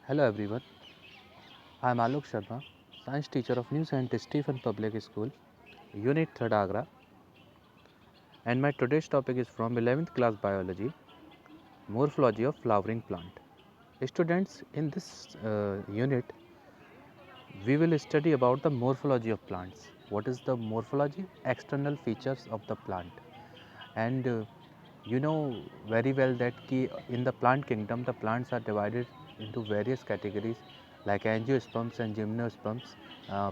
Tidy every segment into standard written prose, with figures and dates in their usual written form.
Hello everyone, I am Alok Sharma, Science teacher of New Saint Stephen Public School, Unit 3rd Agra, and my today's topic is from 11th class Biology, Morphology of Flowering Plant. Students, in this unit, we will study about the morphology of plants. What is the morphology? External features of the plant. And you know very well that in the plant kingdom, the plants are divided into various categories like angiosperms and gymnosperms,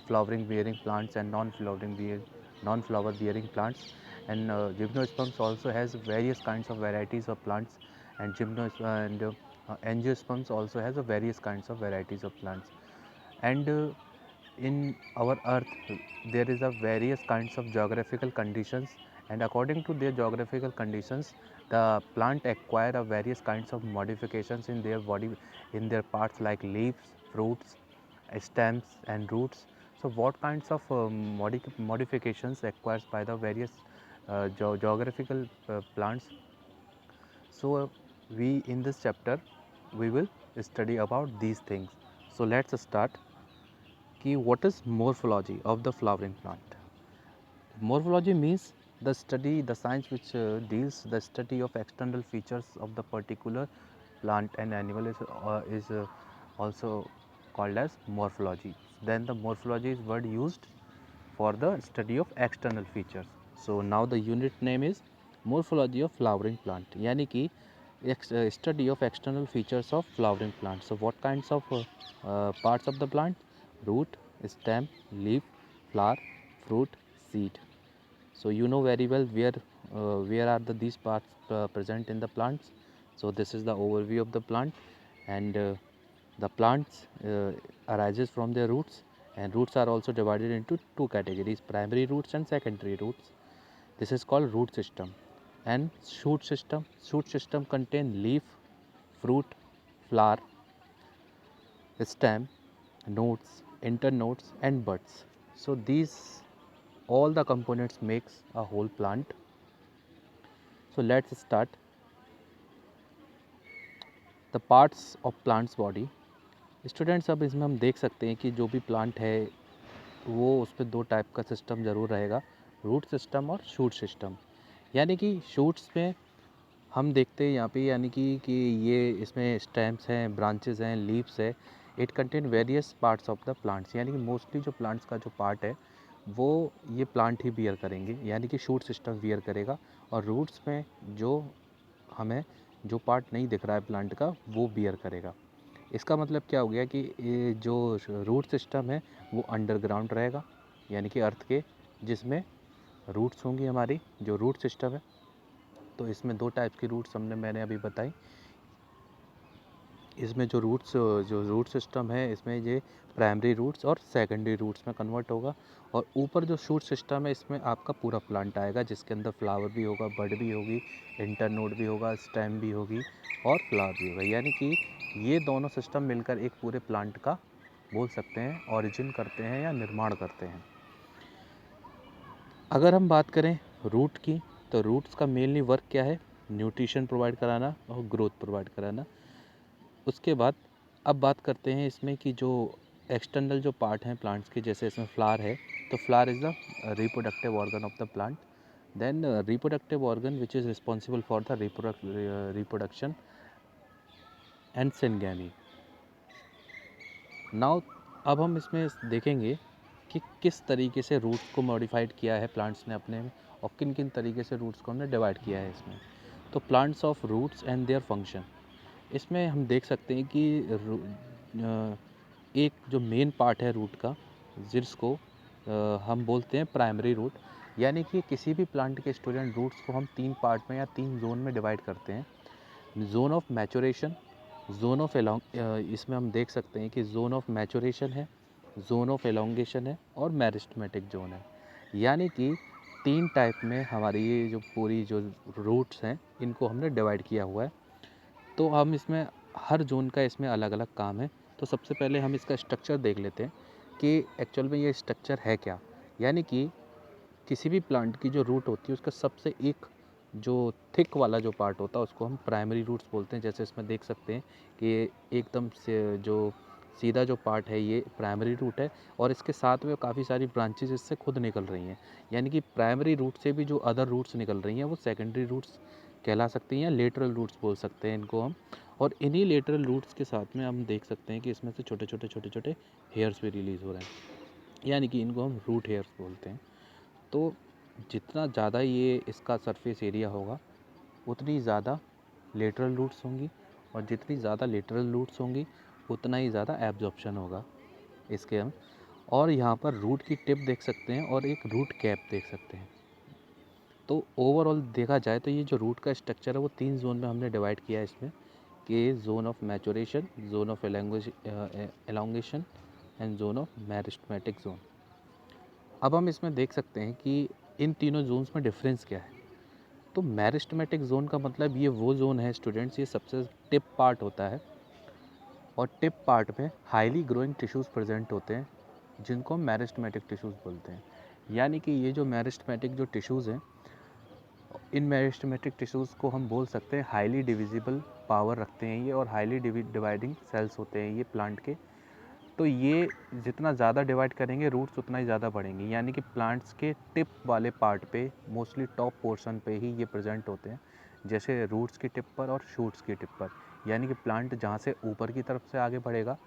flowering bearing plants and non-flower bearing plants. And gymnosperms also has various kinds of varieties of plants, and angiosperms also has a various kinds of varieties of plants. And in our earth there is a various kinds of geographical conditions, and according to their geographical conditions the plant acquire a various kinds of modifications in their body, in their parts like leaves, fruits, stems and roots. So what kinds of modifications acquired by the various geographical plants? So we in this chapter we will study about these things. So let's start. What is morphology of the flowering plant? Morphology means the study, the science which deals the study of external features of the particular plant and animal is also called as morphology. Then the morphology is word used for the study of external features. So now the unit name is morphology of flowering plant, यानी कि study of external features of flowering plant. So what kinds of parts of the plant? Root, stem, leaf, flower, fruit, seed. So you know very well where are these parts present in the plants. So this is the overview of the plant, and the plants arises from their roots, and roots are also divided into two categories: primary roots and secondary roots. This is called root system. And shoot system. Shoot system contain leaf, fruit, flower, stem, nodes, internodes and buds. So these all the components makes a whole plant. So let's start. The parts of plant's body. Students, अब इसमें हम देख सकते हैं कि जो भी plant है वो उस पर दो टाइप का सिस्टम ज़रूर रहेगा, रूट सिस्टम और शूट सिस्टम। यानी कि शूट्स में हम देखते हैं यहाँ पे, यानी कि ये इसमें स्टेम्स हैं, ब्रांचेस हैं, लीव्स है। It contain various parts of the plants, यानी कि मोस्टली जो प्लांट्स का जो पार्ट है वो ये प्लांट ही बियर करेंगे, यानी कि शूट सिस्टम बियर करेगा। और रूट्स में जो हमें जो पार्ट नहीं दिख रहा है प्लांट का वो बियर करेगा। इसका मतलब क्या हो गया कि ये जो रूट सिस्टम है वो अंडरग्राउंड रहेगा, यानी कि अर्थ के, जिसमें रूट्स होंगी हमारी जो रूट सिस्टम है। तो इसमें दो टाइप्स की रूट्स मैंने अभी बताई। इसमें जो रूट सिस्टम है इसमें ये प्राइमरी रूट्स और सेकेंडरी रूट्स में कन्वर्ट होगा। और ऊपर जो शूट सिस्टम है इसमें आपका पूरा प्लांट आएगा, जिसके अंदर फ्लावर भी होगा, बड भी होगी, इंटरनोड भी होगा, स्टेम भी होगी और फ्लावर भी होगा। यानी कि ये दोनों सिस्टम मिलकर एक पूरे प्लांट का बोल सकते हैं ऑरिजिन करते हैं या निर्माण करते हैं। अगर हम बात करें रूट की, तो रूट्स का मेनली वर्क क्या है? न्यूट्रिशन प्रोवाइड कराना और ग्रोथ प्रोवाइड कराना। उसके बाद अब बात करते हैं इसमें कि जो एक्सटर्नल जो पार्ट हैं प्लांट्स के, जैसे इसमें फ्लावर है, तो flower is the reproductive organ of the plant. Then reproductive organ which is responsible for the reproduction and syngamy. Now अब हम इसमें देखेंगे कि किस तरीके से रूट्स को मॉडिफाइड किया है प्लांट्स ने अपने में, और किन किन तरीके से रूट्स को हमने डिवाइड किया है इसमें। तो plants of roots and their function, इसमें हम देख सकते हैं कि एक जो मेन पार्ट है रूट का, जिसको हम बोलते हैं प्राइमरी रूट। यानी कि किसी भी प्लांट के स्टूडेंट रूट्स को हम तीन पार्ट में या तीन जोन में डिवाइड करते हैं। Zone of maturation, zone of इसमें हम देख सकते हैं कि जोन ऑफ मैचुरेशन है, जोन ऑफ एलोंगेशन है और मेरिस्टेमेटिक जोन है। यानी कि तीन टाइप में हमारी ये जो पूरी जो रूट्स हैं इनको हमने डिवाइड किया हुआ है। तो हम इसमें हर जोन का इसमें अलग अलग काम है। तो सबसे पहले हम इसका स्ट्रक्चर देख लेते हैं कि एक्चुअल में ये स्ट्रक्चर है क्या। यानी कि किसी भी प्लांट की जो रूट होती है उसका सबसे एक जो थिक वाला जो पार्ट होता है उसको हम प्राइमरी रूट्स बोलते हैं। जैसे इसमें देख सकते हैं कि एकदम से जो सीधा जो पार्ट है ये प्राइमरी रूट है और इसके साथ में काफ़ी सारी ब्रांचेस इससे खुद निकल रही हैं, यानी कि प्राइमरी रूट से भी जो अदर रूट्स निकल रही हैं वो सेकेंडरी रूट्स कहला सकती हैं या लेटरल रूट्स बोल सकते हैं इनको हम। और इन्हीं लेटरल रूट्स के साथ में हम देख सकते हैं कि इसमें से छोटे छोटे हेयर्स भी रिलीज़ हो रहे हैं, यानी कि इनको हम रूट हेयर्स बोलते हैं। तो जितना ज़्यादा ये इसका सरफेस एरिया होगा उतनी ज़्यादा लेटरल रूट्स होंगी, और जितनी ज़्यादा लेटरल रूट्स होंगी उतना ही ज़्यादा एब्जॉर्प्शन होगा इसके हम। और यहाँ पर रूट की टिप देख सकते हैं और एक रूट कैप देख सकते हैं। तो ओवरऑल देखा जाए तो ये जो रूट का स्ट्रक्चर है वो 3 जोन में हमने डिवाइड किया है इसमें, कि zone of maturation, zone of elongation and zone of meristematic zone. अब हम इसमें देख सकते हैं कि इन तीनों जोन्स में डिफरेंस क्या है। तो मेरिस्टेमेटिक जोन का मतलब ये वो जोन है स्टूडेंट्स, ये सबसे टिप पार्ट होता है और टिप पार्ट में हाईली ग्रोइंग टिश्यूज़ प्रेजेंट होते हैं जिनको हम मेरिस्टेमेटिक टिश्यूज़ बोलते हैं। यानी कि ये जो मेरिस्टेमेटिक जो टिश्यूज़ हैं, इन मेरिस्टेमेटिक टिश्यूज़ को हम बोल सकते हैं हाईली डिविजिबल पावर रखते हैं ये, और हाईली डिवाइडिंग सेल्स होते हैं ये प्लांट के। तो ये जितना ज़्यादा डिवाइड करेंगे रूट्स उतना ही ज़्यादा बढ़ेंगे, यानी कि प्लांट्स के टिप वाले पार्ट पे मोस्टली टॉप पोर्शन पे ही ये प्रेजेंट होते हैं, जैसे रूट्स की टिप पर और शूट्स की टिप पर। यानी कि प्लांट जहाँ से ऊपर की तरफ से आगे बढ़ेगा,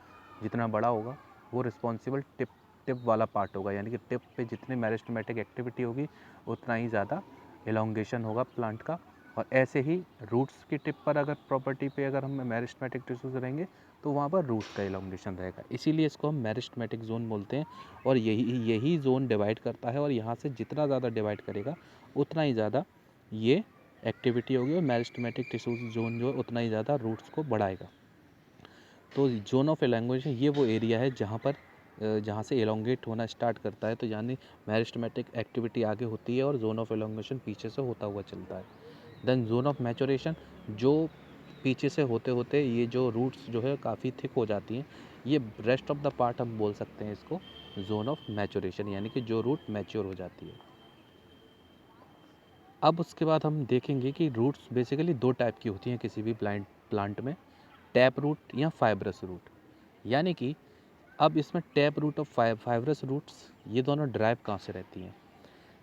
जितना बड़ा होगा वो रिस्पॉन्सिबल टिप टिप वाला पार्ट होगा, यानी कि टिप पे जितनी मेरिस्टेमेटिक एक्टिविटी होगी उतना ही ज़्यादा एलोंगेशन होगा प्लांट का। और ऐसे ही रूट्स की टिप पर अगर प्रॉपर्टी पे अगर हम मेरिस्टेमेटिक टिश्यूज रहेंगे तो वहाँ पर रूट का एलोंगेशन रहेगा, इसीलिए इसको हम मेरिस्टेमेटिक जोन बोलते हैं। और यही जोन डिवाइड करता है, और यहाँ से जितना ज़्यादा डिवाइड करेगा उतना ही ज़्यादा ये एक्टिविटी होगी, और मेरिस्टेमेटिक टिश्यूज जोन जो है उतना ही ज़्यादा रूट्स को बढ़ाएगा। तो जोन ऑफ एलोंगेशन ये वो एरिया है जहाँ से एलोंगेट होना स्टार्ट करता है, तो यानी मेरिस्टेमेटिक एक्टिविटी आगे होती है और जोन ऑफ एलोंगेशन पीछे से होता हुआ चलता है। देन जोन ऑफ मैचुरेशन, जो पीछे से होते होते ये जो रूट्स जो है काफ़ी थिक हो जाती हैं, ये रेस्ट ऑफ द पार्ट हम बोल सकते हैं इसको जोन ऑफ मैचुरेशन, यानी कि जो रूट मैच्योर हो जाती है। अब उसके बाद हम देखेंगे कि रूट्स बेसिकली दो टाइप की होती हैं किसी भी प्लांट में, टैप रूट या फाइब्रस रूट। यानी कि अब इसमें टैप रूट और फाइब्रस रूट्स ये दोनों ड्राइव कहाँ से रहती हैं।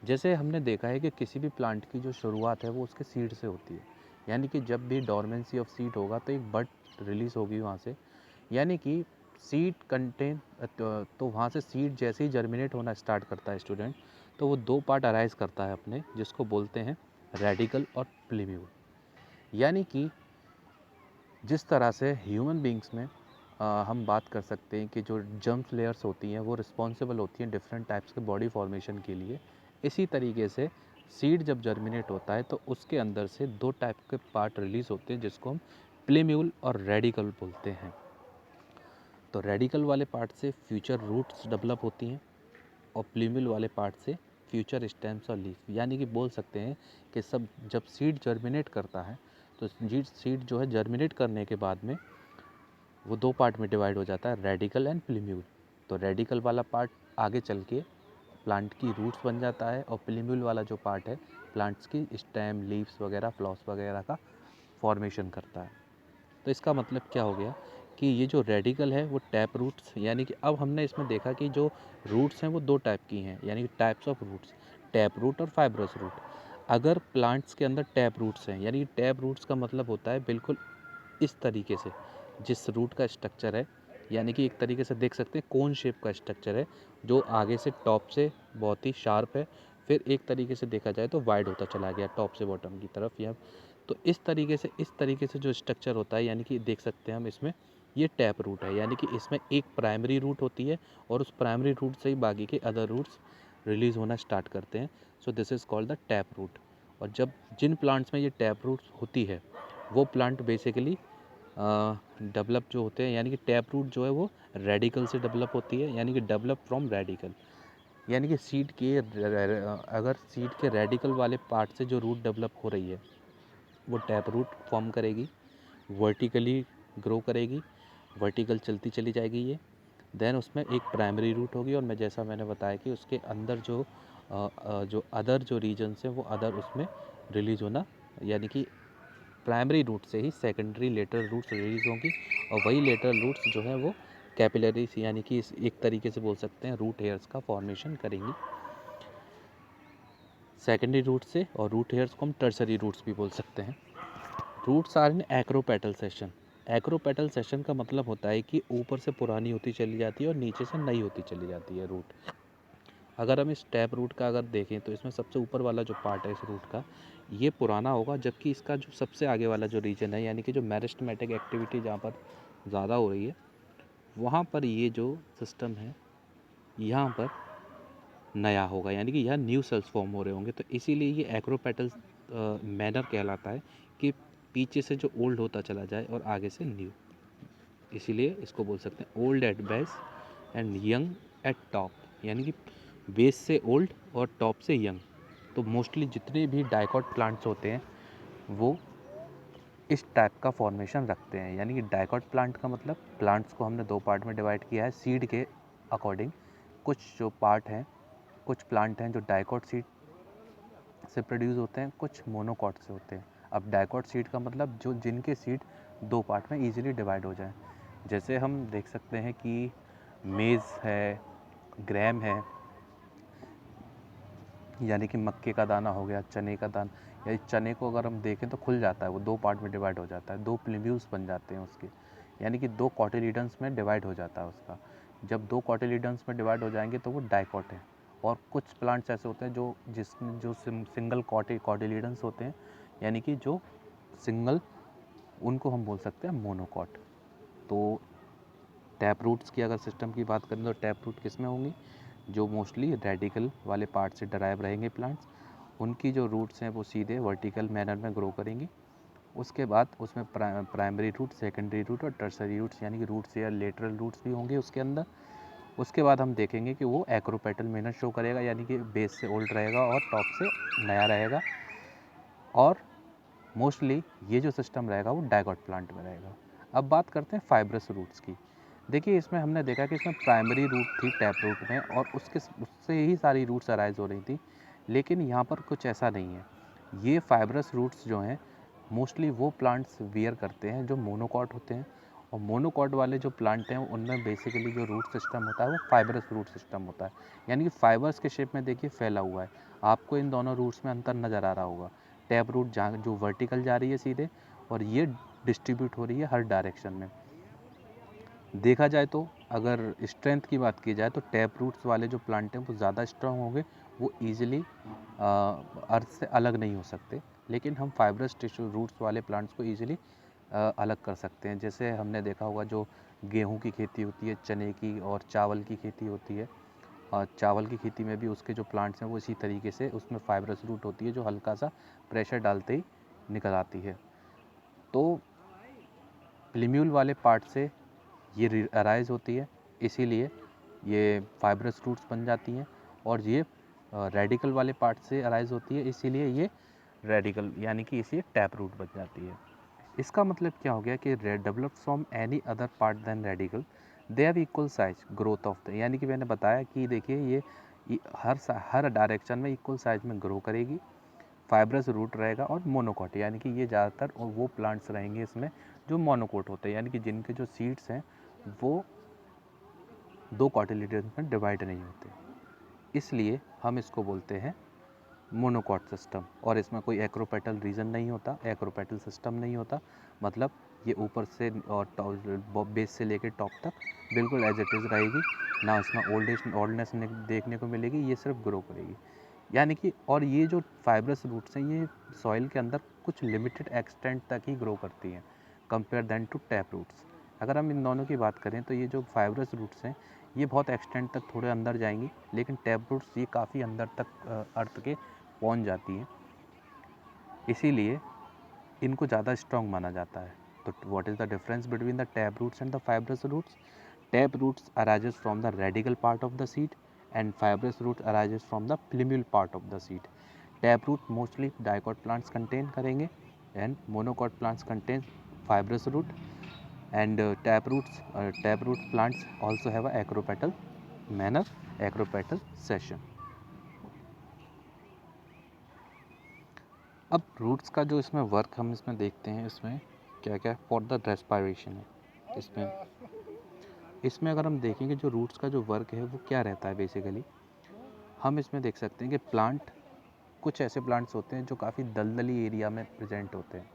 जैसे हमने देखा है कि किसी भी प्लांट की जो शुरुआत है वो उसके सीड से होती है, यानी कि जब भी डोरमेंसी ऑफ सीड होगा तो एक बड रिलीज होगी वहाँ से, यानी कि सीड कंटेन तो वहाँ से सीड जैसे ही जर्मिनेट होना स्टार्ट करता है स्टूडेंट, तो वो दो पार्ट अराइज करता है अपने, जिसको बोलते हैं रेडिकल और प्लीम्यूल। यानी कि जिस तरह से ह्यूमन बींग्स में हम बात कर सकते हैं कि जो जर्म्स लेयर्स होती हैं वो रिस्पॉन्सिबल होती हैं डिफरेंट टाइप्स के बॉडी फॉर्मेशन के लिए, इसी तरीके से सीड जब जर्मिनेट होता है तो उसके अंदर से दो टाइप के पार्ट रिलीज होते हैं जिसको हम प्लीम्यूल और रेडिकल बोलते हैं। तो रेडिकल वाले पार्ट से फ्यूचर रूट्स डेवलप होती हैं और प्लीम्यूल वाले पार्ट से फ्यूचर स्टेम्स और लीफ। यानी कि बोल सकते हैं कि सब जब सीड जर्मिनेट करता है तो सीड जो है जर्मिनेट करने के बाद में वो दो पार्ट में डिवाइड हो जाता है, रेडिकल एंड प्लीम्यूल। तो रेडिकल वाला पार्ट आगे चल के प्लांट की रूट्स बन जाता है, और प्लीम्यूल वाला जो पार्ट है प्लांट्स की स्टेम, लीव्स वगैरह, फ्लॉस वगैरह का फॉर्मेशन करता है। तो इसका मतलब क्या हो गया कि ये जो रेडिकल है वो टैप रूट्स, यानी कि अब हमने इसमें देखा कि जो रूट्स हैं वो दो टाइप की हैं, यानी कि types of roots, tap root और फाइब्रस रूट। अगर प्लांट्स के अंदर टैप रूट्स हैं, यानी कि टैप रूट्स का मतलब होता है बिल्कुल इस तरीके से जिस रूट का स्ट्रक्चर है, यानी कि एक तरीके से देख सकते हैं कोन शेप का स्ट्रक्चर है जो आगे से टॉप से बहुत ही शार्प है, फिर एक तरीके से देखा जाए तो वाइड होता चला गया टॉप से बॉटम की तरफ। या तो इस तरीके से जो स्ट्रक्चर होता है, यानी कि देख सकते हैं हम इसमें ये टैप रूट है, यानी कि इसमें एक प्राइमरी रूट होती है और उस प्राइमरी रूट से ही बाकी के अदर रूट्स रिलीज़ होना स्टार्ट करते हैं। So this is called the tap root. और जब जिन प्लांट्स में ये टैप रूट होती है वो प्लांट बेसिकली डेवलप जो होते हैं, यानी कि टैप रूट जो है वो रेडिकल से डेवलप होती है, यानी कि डेवलप फ्रॉम रेडिकल। यानी कि अगर सीड के रेडिकल वाले पार्ट से जो रूट डेवलप हो रही है वो टैप रूट फॉर्म करेगी, वर्टिकली ग्रो करेगी, वर्टिकल चलती चली जाएगी ये। देन उसमें एक प्राइमरी रूट होगी, और मैंने बताया कि उसके अंदर जो अदर जो रीजन्स हैं वो अदर उसमें रिलीज होना, यानी कि प्राइमरी रूट से ही सेकेंडरी लेटरल रूट्स रिलीज होंगी और वही लेटरल रूट्स जो है वो कैपिलरीज यानी कि एक तरीके से बोल सकते हैं रूट हेयर्स का फॉर्मेशन करेंगी सेकेंडरी रूट से, और रूट हेयर्स को हम टर्सरी रूट्स भी बोल सकते हैं। Roots are in acropetal session. Acropetal session का मतलब होता है कि ऊपर से पुरानी होती चली जाती है और नीचे से नई होती चली जाती है रूट। अगर हम इस टैप रूट का अगर देखें तो इसमें सबसे ऊपर वाला जो पार्ट है इस रूट का ये पुराना होगा, जबकि इसका जो सबसे आगे वाला जो रीजन है यानी कि जो मेरिस्टेमेटिक एक्टिविटी जहाँ पर ज़्यादा हो रही है वहाँ पर ये जो सिस्टम है यहाँ पर नया होगा, यानी कि यहाँ न्यू सेल्स फॉर्म हो रहे होंगे। तो इसीलिए ये एक्रोपेटल मैनर कहलाता है कि पीछे से जो ओल्ड होता चला जाए और आगे से न्यू, इसीलिए इसको बोल सकते हैं old at base and young at top, यानी कि बेस से ओल्ड और टॉप से यंग। तो मोस्टली जितने भी डाइकॉट प्लांट्स होते हैं वो इस टाइप का फॉर्मेशन रखते हैं, यानी कि डाइकॉट प्लांट का मतलब प्लांट्स को हमने दो पार्ट में डिवाइड किया है सीड के अकॉर्डिंग। कुछ जो पार्ट हैं, कुछ प्लांट हैं जो डाइकॉट सीड से प्रोड्यूस होते हैं, कुछ मोनोकॉट से होते हैं। अब डाइकॉट सीड का मतलब जो जिनके सीड दो पार्ट में ईजिली डिवाइड हो जाएं, जैसे हम देख सकते हैं कि मेज़ है, ग्रैम है, यानी कि मक्के का दाना हो गया, चने का दाना, या चने को अगर हम देखें तो खुल जाता है, वो दो पार्ट में डिवाइड हो जाता है, दो प्लीम्यूल्स बन जाते हैं उसके, यानी कि दो कॉटिलीडन्स में डिवाइड हो जाता है उसका। जब दो कॉटिलीडन्स में डिवाइड हो जाएंगे तो वो डाइकॉट है। और कुछ प्लांट्स ऐसे होते हैं जो सिंगल कॉटिलीडन्स होते हैं, यानी कि जो सिंगल, उनको हम बोल सकते हैं मोनोकॉट। तो टैप रूट्स की अगर सिस्टम की बात करें तो टैप रूट किस में होंगी, जो मोस्टली रेडिकल वाले पार्ट से डराइव रहेंगे प्लांट्स, उनकी जो रूट्स हैं वो सीधे वर्टिकल मैनर में ग्रो करेंगी। उसके बाद उसमें प्राइमरी रूट, सेकेंडरी रूट और टर्सरी रूट्स, यानी कि रूट्स या लेटरल रूट्स भी होंगे उसके अंदर। उसके बाद हम देखेंगे कि वो एक्रोपेटल मैनर शो करेगा, यानी कि बेस से ओल्ड रहेगा और टॉप से नया रहेगा। और मोस्टली ये जो सिस्टम रहेगा वो डाइकॉट प्लांट में रहेगा। अब बात करते हैं फाइब्रस रूट्स की। देखिए इसमें हमने देखा कि इसमें प्राइमरी रूट थी टैप रूट में और उससे ही सारी रूट्स अराइज हो रही थी, लेकिन यहाँ पर कुछ ऐसा नहीं है। ये फाइब्रस रूट्स जो हैं मोस्टली वो प्लांट्स वियर करते हैं जो मोनोकॉट होते हैं, और मोनोकॉट वाले जो प्लांट हैं उनमें बेसिकली जो रूट सिस्टम होता है वो फाइब्रस रूट सिस्टम होता है, यानी कि फाइबर्स के शेप में देखिए फैला हुआ है। आपको इन दोनों रूट्स में अंतर नज़र आ रहा होगा। टैप रूट जहाँ जो वर्टिकल जा रही है सीधे, और ये डिस्ट्रीब्यूट हो रही है हर डायरेक्शन में। देखा जाए तो अगर स्ट्रेंथ की बात की जाए तो टैप रूट्स वाले जो प्लांट हैं वो ज़्यादा स्ट्रॉन्ग होंगे, वो ईजिली अर्थ से अलग नहीं हो सकते, लेकिन हम फाइब्रस टिश्यू रूट्स वाले प्लांट्स को ईजिली अलग कर सकते हैं। जैसे हमने देखा होगा जो गेहूं की खेती होती है, चने की और चावल की खेती होती है, और चावल की खेती में भी उसके जो प्लांट्स हैं वो इसी तरीके से उसमें फाइब्रस रूट होती है जो हल्का सा प्रेशर डालते ही निकल आती है। तो प्लीम्यूल वाले पार्ट से ये अराइज होती है, इसीलिए ये फाइब्रस रूट्स बन जाती हैं, और ये रेडिकल वाले पार्ट से अराइज होती है, इसीलिए ये रेडिकल यानी कि इसे टैप रूट बन जाती है। इसका मतलब क्या हो गया कि develop from any other part than radical, they have equal size growth of the, यानी कि मैंने बताया कि देखिए ये हर डायरेक्शन में इक्वल साइज में ग्रो करेगी, फाइब्रस रूट रहेगा और मोनोकोट, यानी कि ये ज़्यादातर और वो प्लांट्स रहेंगे इसमें जो मोनोकोट होते हैं, यानी कि जिनके जो सीड्स हैं वो दो कॉटिलीडन्स में डिवाइड नहीं होते, इसलिए हम इसको बोलते हैं मोनोकॉट सिस्टम। और इसमें कोई एक्रोपेटल रीजन नहीं होता, एक्रोपेटल सिस्टम नहीं होता, मतलब ये ऊपर से और बेस से लेकर टॉप तक बिल्कुल एज इट इज़ रहेगी, ना इसमें ओल्डनेस देखने को मिलेगी, ये सिर्फ ग्रो करेगी। यानी कि और ये जो फाइब्रस रूट्स हैं ये सॉइल के अंदर कुछ लिमिटेड एक्सटेंट तक ही ग्रो करती हैं compare than to tap roots. अगर हम इन दोनों की बात करें तो ये जो फाइब्रस रूट्स हैं ये बहुत एक्सटेंट तक थोड़े अंदर जाएंगी, लेकिन टैप रूट्स ये काफ़ी अंदर तक अर्थ के पहुंच जाती हैं, इसीलिए इनको ज़्यादा स्ट्रॉन्ग माना जाता है। तो what is the difference between the tap roots and the fibrous roots? Tap roots arises from the radical part of the seed and fibrous root arises from the plumule part of the seed. Tap root mostly dicot plants contain करेंगे and monocot plants contain fibrous root, and tap root plants also have a acropetal manner, acropetal session. अब roots का जो इसमें work हम इसमें देखते हैं, इसमें क्या क्या फॉर द रेस्पायरेशन है इसमें अगर हम देखेंगे जो रूट्स का जो वर्क है वो क्या रहता है बेसिकली, हम इसमें देख सकते हैं कि प्लांट, कुछ ऐसे प्लांट्स होते हैं जो काफ़ी दलदली एरिया में प्रेजेंट होते हैं।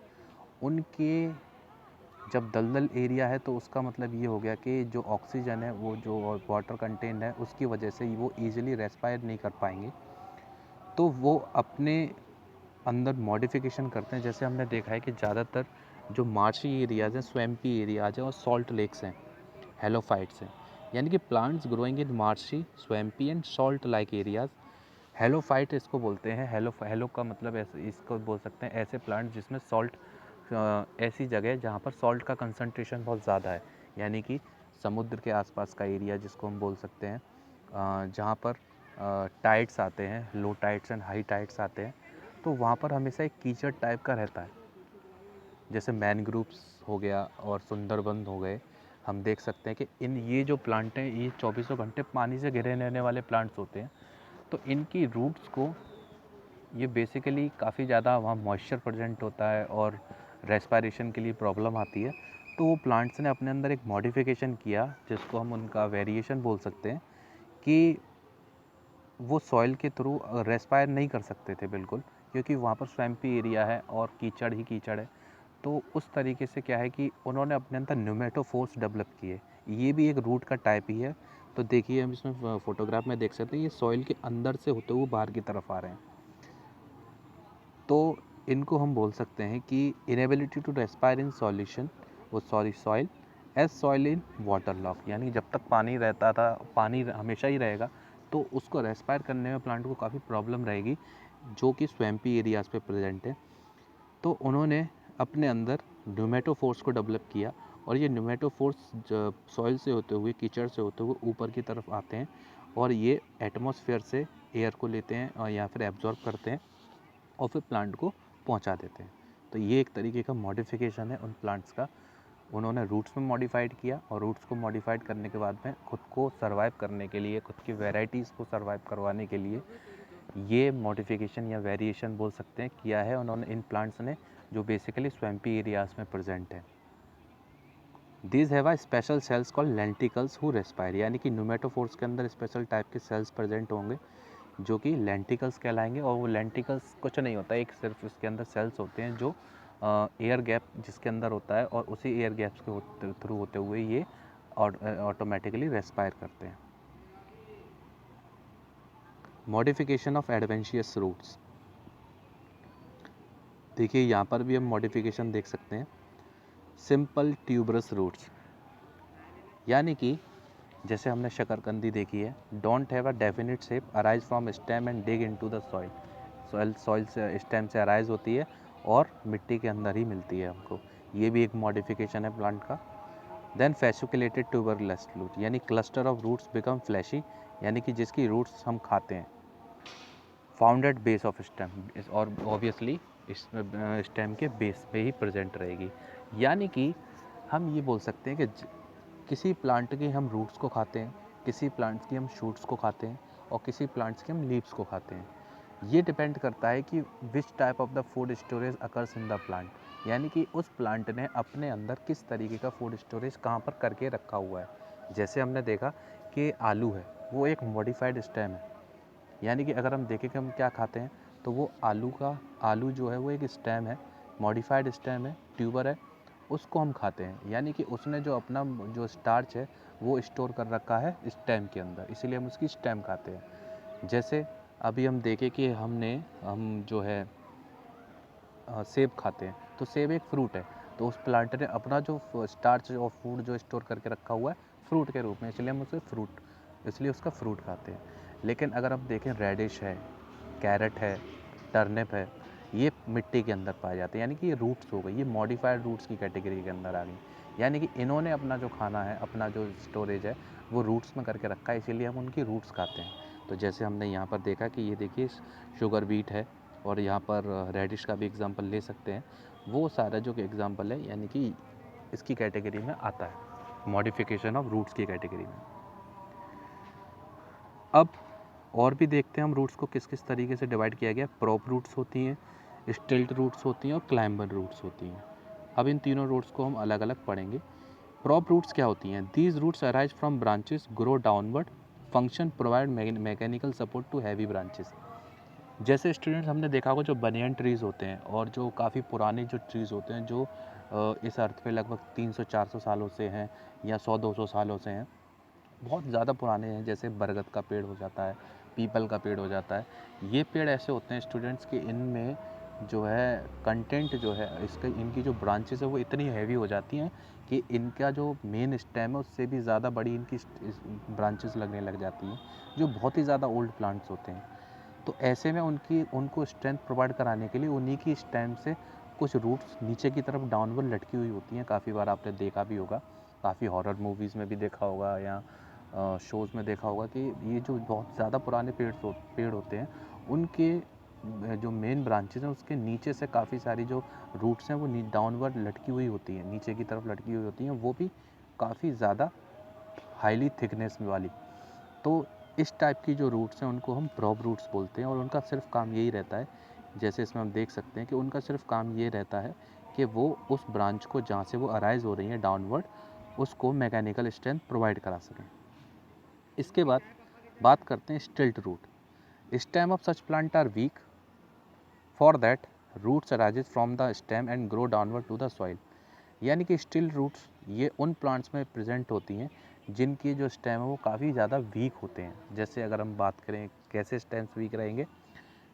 उनके जब दलदल एरिया है तो उसका मतलब ये हो गया कि जो ऑक्सीजन है वो जो वाटर कंटेंट है उसकी वजह से वो ईजिली रेस्पायर नहीं कर पाएंगे, तो वो अपने अंदर मॉडिफिकेशन करते हैं। जैसे हमने देखा है कि ज़्यादातर जो मार्शी एरियाज़ हैं, स्वैम्पी एरियाज़ हैं और सॉल्ट लेक्स हैं, हेलोफाइट्स हैं, यानी कि plants growing in marshy, swampy and salt like areas. Halophyte इसको बोलते हैं। हेलो का मतलब ऐसे इसको बोल सकते हैं ऐसे प्लांट जिसमें सॉल्ट, ऐसी जगह जहाँ पर सॉल्ट का कंसंट्रेशन बहुत ज़्यादा है, यानी कि समुद्र के आसपास का एरिया जिसको हम बोल सकते हैं, जहाँ पर टाइड्स आते हैं, लो टाइड्स एंड हाई टाइड्स आते हैं, तो वहाँ पर हमेशा एक कीचड़ टाइप का रहता है। जैसे मैनग्रूव्स हो गया और सुंदरबन हो गए, हम देख सकते हैं कि ये जो प्लांट हैं ये चौबीसों घंटे पानी से घिरे रहने वाले प्लांट्स होते हैं। तो इनकी रूट्स को ये बेसिकली काफ़ी ज़्यादा वहाँ मॉइस्चर प्रेजेंट होता है और रेस्पायरेशन के लिए प्रॉब्लम आती है। तो वो प्लांट्स ने अपने अंदर एक मॉडिफिकेशन किया जिसको हम उनका वेरिएशन बोल सकते हैं, कि वो सॉइल के थ्रू रेस्पायर नहीं कर सकते थे बिल्कुल, क्योंकि वहाँ पर स्वैम्पी एरिया है और कीचड़ ही कीचड़ है। तो उस तरीके से क्या है कि उन्होंने अपने अंदर न्यूमेटोफोर्स डेवलप किए। ये भी एक रूट का टाइप ही है। तो देखिए हम इसमें फोटोग्राफ में देख सकते हैं ये सॉइल के अंदर से होते हुए बाहर की तरफ आ रहे हैं। तो इनको हम बोल सकते हैं कि inability to respire in solution, वो soil as soil in water lock, यानी जब तक पानी रहता था, पानी हमेशा ही रहेगा, तो उसको रेस्पायर करने में प्लांट को काफ़ी प्रॉब्लम रहेगी, जो कि स्वैम्पी एरियाज़ पे प्रेजेंट है। तो उन्होंने अपने अंदर न्यूमेटोफोर्स को डेवलप किया, और ये न्यूमेटोफोर्स सॉइल से होते हुए, कीचड़ से होते हुए ऊपर की तरफ आते हैं, और ये एटमॉस्फेयर से एयर को लेते हैं और या फिर एब्जॉर्ब करते हैं और फिर प्लांट को पहुंचा देते हैं। तो ये एक तरीके का मॉडिफिकेशन है उन प्लांट्स का। उन्होंने रूट्स में मॉडिफाइड किया, और रूट्स को मॉडिफाइड करने के बाद में खुद को सर्वाइव करने के लिए, खुद की वेराइटीज़ को सर्वाइव करवाने के लिए ये मॉडिफिकेशन या वेरिएशन बोल सकते हैं किया है उन्होंने इन प्लांट्स ने, जो बेसिकली स्वैम्पी एरियाज़ में प्रेजेंट है। These have a special cells called lenticels who respire, यानी कि न्यूमेटोफोर्स के अंदर स्पेशल टाइप के सेल्स प्रेजेंट होंगे जो कि लेंटिकल्स कहलाएंगे। और वो लेंटिकल्स कुछ नहीं होता, एक सिर्फ इसके अंदर सेल्स होते हैं जो एयर गैप जिसके अंदर होता है, और उसी एयर गैप्स के थ्रू होते हुए ये ऑटोमेटिकली रेस्पायर करते हैं। मॉडिफिकेशन ऑफ एडवेंशियस रूट्स, देखिए यहाँ पर भी हम मॉडिफिकेशन देख सकते हैं। सिंपल ट्यूबरस रूट्स, यानी कि जैसे हमने शकरकंदी देखी है, don't have a definite shape, arise from stem and dig into the soil, soil से, स्टेम से अराइज होती है और मिट्टी के अंदर ही मिलती है हमको। ये भी एक मॉडिफिकेशन है प्लांट का। देन फैसिकुलेटेड ट्यूबरलेस रूट, यानी cluster of roots become fleshy, यानी कि जिसकी रूट्स हम खाते हैं। फाउंडेड बेस ऑफ स्टेम, और ऑब्वियसली स्टेम के बेस पे ही प्रेजेंट रहेगी। यानी कि हम ये बोल सकते हैं कि किसी प्लांट के हम रूट्स को खाते हैं, किसी प्लांट्स की हम शूट्स को खाते हैं, और किसी प्लांट्स के हम लीव्स को खाते हैं। ये डिपेंड करता है कि which type of the food storage occurs in the plant, यानी कि उस प्लांट ने अपने अंदर किस तरीके का फूड स्टोरेज कहाँ पर करके रखा हुआ है। जैसे हमने देखा कि आलू है, वो एक मॉडिफाइड स्टेम है, यानी कि अगर हम देखें कि हम क्या खाते हैं, तो वो आलू जो है वो एक स्टेम है, मॉडिफाइड स्टेम है, ट्यूबर है, उसको हम खाते हैं। यानी कि उसने जो अपना जो स्टार्च है वो स्टोर कर रखा है स्टेम के अंदर, इसीलिए हम उसकी स्टेम खाते हैं। जैसे अभी हम देखें कि हम जो है सेब खाते हैं, तो सेब एक फ्रूट है, तो उस प्लांट ने अपना जो स्टार्च और फूड जो स्टोर करके रखा हुआ है फ्रूट के रूप में, इसलिए हम उसे इसलिए उसका फ्रूट खाते हैं। लेकिन अगर आप देखें रेडिश है, कैरेट है, टर्निप है, ये मिट्टी के अंदर पाए जाते हैं, यानी कि ये रूट्स हो गई, ये मॉडिफाइड रूट्स की कैटेगरी के अंदर आ गई। यानी कि इन्होंने अपना जो खाना है, अपना जो स्टोरेज है वो रूट्स में करके रखा है, इसीलिए हम उनकी रूट्स खाते हैं। तो जैसे हमने यहाँ पर देखा कि ये देखिए शुगर बीट है, और यहाँ पर रेडिश का भी एग्जांपल ले सकते हैं। वो सारा जो एग्जांपल है, यानी कि इसकी कैटेगरी में आता है, मॉडिफिकेशन ऑफ रूट्स की कैटेगरी में। अब और भी देखते हैं हम रूट्स को किस किस तरीके से डिवाइड किया गया। प्रॉप रूट्स होती हैं, स्टिल्ट रूट्स होती हैं और क्लाइंबर रूट्स होती हैं। अब इन तीनों रूट्स को हम अलग अलग पढ़ेंगे। प्रॉप रूट्स क्या होती हैं? These roots arise from branches, grow downward, function, provide mechanical support to heavy branches. जैसे स्टूडेंट्स हमने देखा होगा जो बनियन ट्रीज़ होते हैं और जो काफ़ी पुराने जो ट्रीज़ होते हैं जो इस अर्थ पे लगभग 300-400 सालों से हैं या 100-200 सालों से हैं, बहुत ज़्यादा पुराने हैं। जैसे बरगद का पेड़ हो जाता है, पीपल का पेड़ हो जाता है। ये पेड़ ऐसे होते हैं स्टूडेंट्स कि इनमें जो है कंटेंट जो है इसके इनकी जो ब्रांचेस है वो इतनी हैवी हो जाती हैं कि इनका जो मेन स्टेम है उससे भी ज़्यादा बड़ी इनकी ब्रांचेस लगने लग जाती हैं, जो बहुत ही ज़्यादा ओल्ड प्लांट्स होते हैं। तो ऐसे में उनको स्ट्रेंथ प्रोवाइड कराने के लिए उन्हीं की स्टेम से कुछ रूट्स नीचे की तरफ डाउनवर्ड लटकी हुई होती हैं। काफ़ी बार आपने देखा भी होगा, काफ़ी हॉरर मूवीज़ में भी देखा होगा या शोज़ में देखा होगा कि ये जो बहुत ज़्यादा पुराने पेड़ होते हैं उनके जो मेन ब्रांचेस हैं उसके नीचे से काफ़ी सारी जो रूट्स हैं वो डाउनवर्ड लटकी हुई होती हैं, नीचे की तरफ लटकी हुई होती हैं, वो भी काफ़ी ज़्यादा हाईली थिकनेस वाली। तो इस टाइप की जो रूट्स हैं उनको हम प्रॉप रूट्स बोलते हैं और उनका सिर्फ काम यही रहता है, जैसे इसमें हम देख सकते हैं कि उनका सिर्फ काम ये रहता है कि वो उस ब्रांच को जहाँ से वो अराइज हो रही है डाउनवर्ड, उसको मैकेनिकल स्ट्रेंथ प्रोवाइड करा सकें। इसके बाद बात करते हैं stilt root. Stem of such plant are weak, for that roots arises from the stem and grow downward to the soil. यानी कि स्टिल रूट्स ये उन प्लांट्स में प्रेजेंट होती हैं जिनकी जो स्टेम है वो काफ़ी ज़्यादा वीक होते हैं। जैसे अगर हम बात करें कैसे स्टेम्स वीक रहेंगे,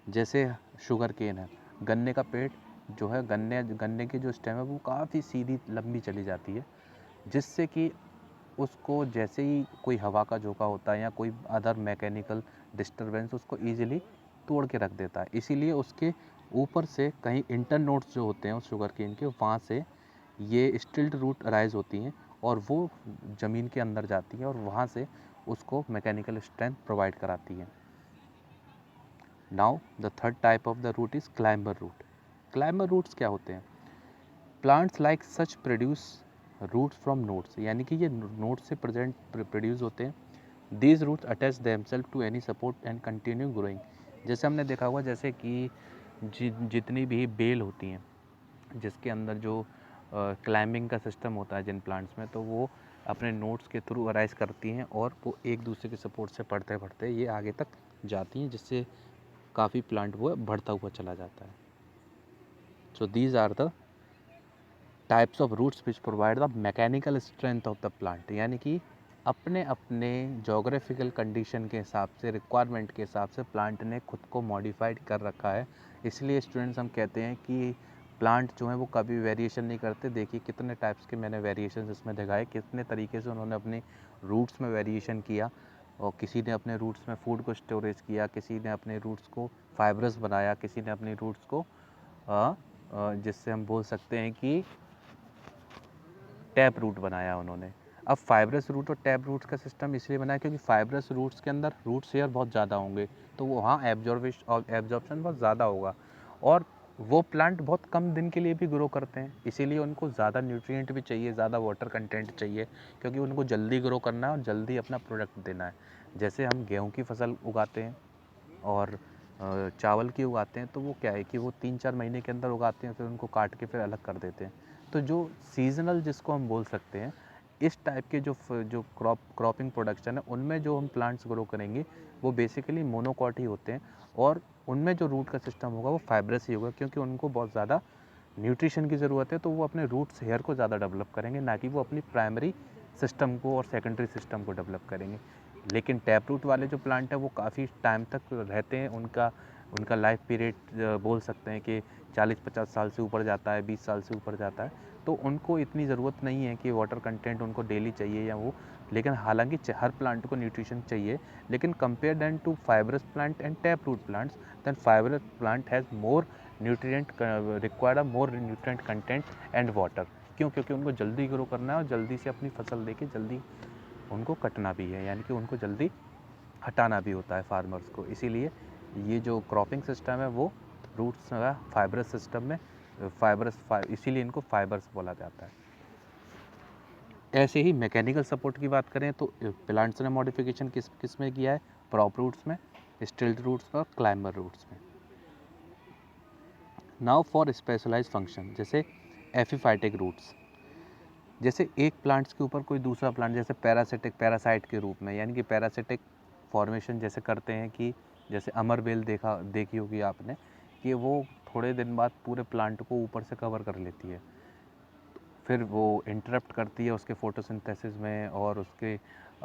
जैसे शुगर केन है, गन्ने का पेड़ जो है, गन्ने की जो स्टेम है वो काफ़ी सीधी लंबी चली जाती है, जिससे कि उसको जैसे ही कोई हवा का झोंका होता है या कोई अदर मैकेनिकल डिस्टरबेंस उसको ईजिली तोड़ के रख देता है। इसीलिए उसके ऊपर से कहीं इंटर नोड्स जो होते हैं उस शुगर केन के, वहाँ से ये स्टिल्ट रूट अराइज होती हैं और वो ज़मीन के अंदर जाती है और वहाँ से उसको मैकेनिकल स्ट्रेंथ प्रोवाइड कराती है। Now the third type of the root is climber root. Climber roots क्या होते हैं? Plants like such produce roots from nodes, यानी कि ये नोड्स से प्रोड्यूस होते हैं। These roots attach themselves to any support and continue growing. जैसे हमने देखा हुआ, जैसे कि जितनी भी बेल होती हैं जिसके अंदर जो क्लाइंबिंग का सिस्टम होता है जिन प्लांट्स में, तो वो अपने नोट्स के थ्रू अराइज करती हैं और वो एक दूसरे के सपोर्ट से पढ़ते पढ़ते ये आगे तक जाती हैं, जिससे काफ़ी प्लांट वो बढ़ता हुआ चला जाता है। So these are the types of roots which provide the mechanical strength of the plant. यानी कि अपने अपने जोग्राफिकल कंडीशन के हिसाब से, रिक्वायरमेंट के हिसाब से प्लांट ने खुद को मॉडिफाइड कर रखा है। इसलिए स्टूडेंट्स हम कहते हैं कि प्लांट जो है वो कभी वेरिएशन नहीं करते। देखिए कितने टाइप्स के मैंने वेरिएशन इसमें दिखाए, कितने तरीके से उन्होंने अपने रूट्स में वेरिएशन किया, और किसी ने अपने रूट्स में फूड को स्टोरेज किया, किसी ने अपने रूट्स को फाइब्रस बनाया, किसी ने अपने रूट्स को जिससे हम बोल सकते हैं कि टैप रूट बनाया उन्होंने। अब फाइब्रस रूट और टैप रूट्स का सिस्टम इसलिए बनाया क्योंकि फाइब्रस रूट्स के अंदर रूट शेयर बहुत ज़्यादा होंगे, तो वहाँ एब्जॉर्प्शन बहुत ज़्यादा होगा और वो प्लांट बहुत कम दिन के लिए भी ग्रो करते हैं। इसीलिए उनको ज़्यादा न्यूट्रिएंट भी चाहिए, ज़्यादा वाटर कंटेंट चाहिए, क्योंकि उनको जल्दी ग्रो करना है और जल्दी अपना प्रोडक्ट देना है। जैसे हम गेहूँ की फसल उगाते हैं और चावल की उगाते हैं, तो वो क्या है कि वो 3-4 महीने के अंदर उगाते हैं, फिर उनको काट के फिर अलग कर देते हैं। तो जो सीज़नल जिसको हम बोल सकते हैं, इस टाइप के जो क्रॉपिंग प्रोडक्शन है उनमें जो हम प्लांट्स ग्रो करेंगे वो बेसिकली मोनोकॉट ही होते हैं और उनमें जो रूट का सिस्टम होगा वो फाइब्रस ही होगा, क्योंकि उनको बहुत ज़्यादा न्यूट्रिशन की ज़रूरत है। तो वो अपने रूट्स हेयर को ज़्यादा डेवलप करेंगे, ना कि वो अपनी प्राइमरी सिस्टम को और सेकेंडरी सिस्टम को डेवलप करेंगे। लेकिन टैप रूट वाले जो प्लांट है वो काफ़ी टाइम तक रहते हैं, उनका उनका लाइफ पीरियड बोल सकते हैं कि 40-50 साल से ऊपर जाता है, 20 साल से ऊपर जाता है। तो उनको इतनी ज़रूरत नहीं है कि वाटर कंटेंट उनको डेली चाहिए या वो, लेकिन हालांकि हर प्लांट को न्यूट्रिशन चाहिए। लेकिन compare than to fibrous plant and tap root plants, then fibrous plant has more nutrient required more nutrient content and water. क्यों? क्योंकि उनको जल्दी ग्रो करना है और जल्दी से अपनी फसल देके जल्दी उनको कटना भी है, यानी कि उनको जल्दी हटाना भी होता है फार्मर्स को। इसीलिए ये जो क्रॉपिंग सिस्टम है वो रूट्स का फाइब्रस सिस्टम में इसीलिए इनको फाइबर्स बोला जाता है। ऐसे ही मैकेनिकल सपोर्ट की बात करें तो प्लांट्स ने मॉडिफिकेशन किस में किया है? प्रॉप रूट्स में, स्टिल्ट रूट्स में और क्लाइंबर रूट्स में। नाउ फॉर स्पेशलाइज फंक्शन, जैसे एफिफाइटिक रूट्स, जैसे एक प्लांट्स के ऊपर कोई दूसरा प्लांट, जैसे पैरासाइट के रूप में, यानी कि पैरासिटिक फॉर्मेशन जैसे करते हैं कि जैसे अमरबेल देखी होगी आपने कि वो थोड़े दिन बाद पूरे प्लांट को ऊपर से कवर कर लेती है, फिर वो इंटरप्ट करती है उसके फोटोसिंथेसिस में और उसके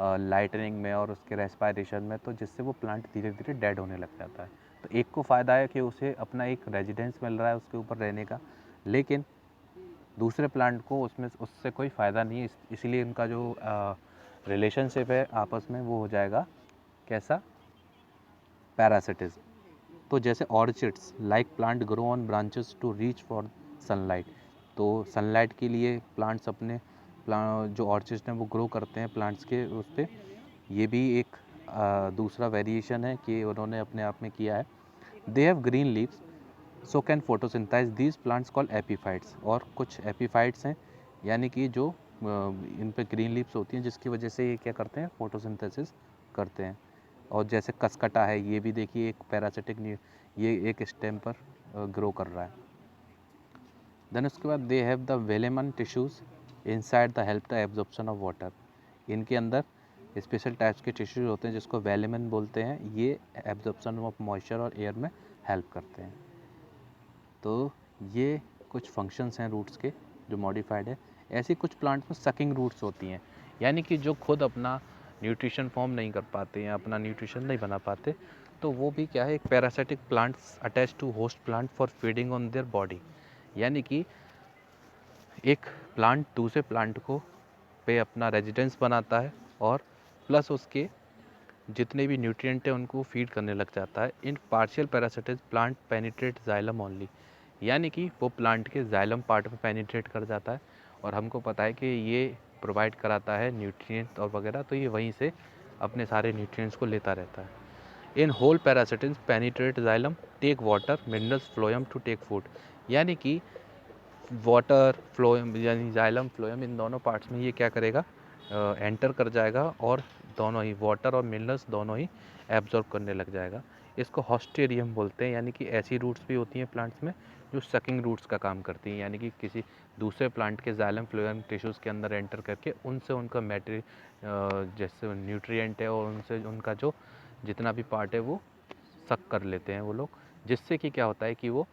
लाइटनिंग में और उसके रेस्पायरेशन में, तो जिससे वो प्लांट धीरे धीरे डेड होने लग जाता है। तो एक को फ़ायदा है कि उसे अपना एक रेजिडेंस मिल रहा है उसके ऊपर रहने का, लेकिन दूसरे प्लांट को उससे कोई फ़ायदा नहीं है, इसीलिए इनका जो रिलेशनशिप है आपस में वो हो जाएगा कैसा, पैरासिटिज्म। तो जैसे orchids like plant grow on branches to reach for sunlight, तो सनलाइट के लिए प्लांट्स अपने जो ऑर्चिड्स हैं वो ग्रो करते हैं प्लांट्स के उस पर। ये भी एक दूसरा वेरिएशन है कि उन्होंने अपने आप में किया है। They have green leaves so can photosynthesize these plants called epiphytes, और कुछ एपीफाइट्स हैं यानी कि जो इन पे ग्रीन लीव्स होती हैं जिसकी वजह से ये क्या करते हैं, फोटोसिंथेसिस करते हैं। और जैसे कसकटा है, ये भी देखिए एक पैरासिटिक, ये एक स्टेम पर ग्रो कर रहा है। देन उसके बाद they have the velamen tissues inside the help the absorption of water, इनके अंदर स्पेशल टाइप्स के टिश्यूज होते हैं जिसको वेलेमन बोलते हैं, ये एब्जॉर्प्शन ऑफ मॉइस्चर और एयर में हेल्प करते हैं। तो ये कुछ फंक्शंस हैं रूट्स के जो मॉडिफाइड है। ऐसी कुछ प्लांट्स में सकिंग रूट्स होती हैं, यानी कि जो खुद अपना न्यूट्रिशन फॉर्म नहीं कर पाते हैं, अपना न्यूट्रिशन नहीं बना पाते, तो वो भी क्या है, एक parasitic plants attach to host plant for feeding on their body, यानी कि एक प्लांट दूसरे प्लांट को पे अपना रेजिडेंस बनाता है और प्लस उसके जितने भी न्यूट्रिएंट है उनको फीड करने लग जाता है। In partial parasitic plant penetrate xylem only, यानी कि वो प्लांट के जाइलम पार्ट में पेनिट्रेट कर जाता है, और हमको पता है कि ये प्रोवाइड कराता है न्यूट्रिएंट और वगैरह, तो ये वहीं से अपने सारे न्यूट्रिएंट्स को लेता रहता है। In whole parasitic penetrate xylem take water minerals phloem to take food, यानी कि वाटर फ्लोएम यानी जाइलम फ्लोएम इन दोनों पार्ट्स में ये क्या करेगा, एंटर कर जाएगा और दोनों ही वाटर और मिनरल्स दोनों ही एब्जॉर्ब करने लग जाएगा। इसको हॉस्टेरियम बोलते हैं, यानी कि ऐसी रूट्स भी होती हैं प्लांट्स में जो सकिंग रूट्स का काम करती हैं, यानी कि किसी दूसरे प्लांट के जाइलम फ्लोएम टिश्यूज़ के अंदर एंटर करके उनसे उनका जैसे न्यूट्रिएंट है और उनसे उनका जो जितना भी पार्ट है वो सक कर लेते हैं वो लोग, जिससे कि क्या होता है कि वो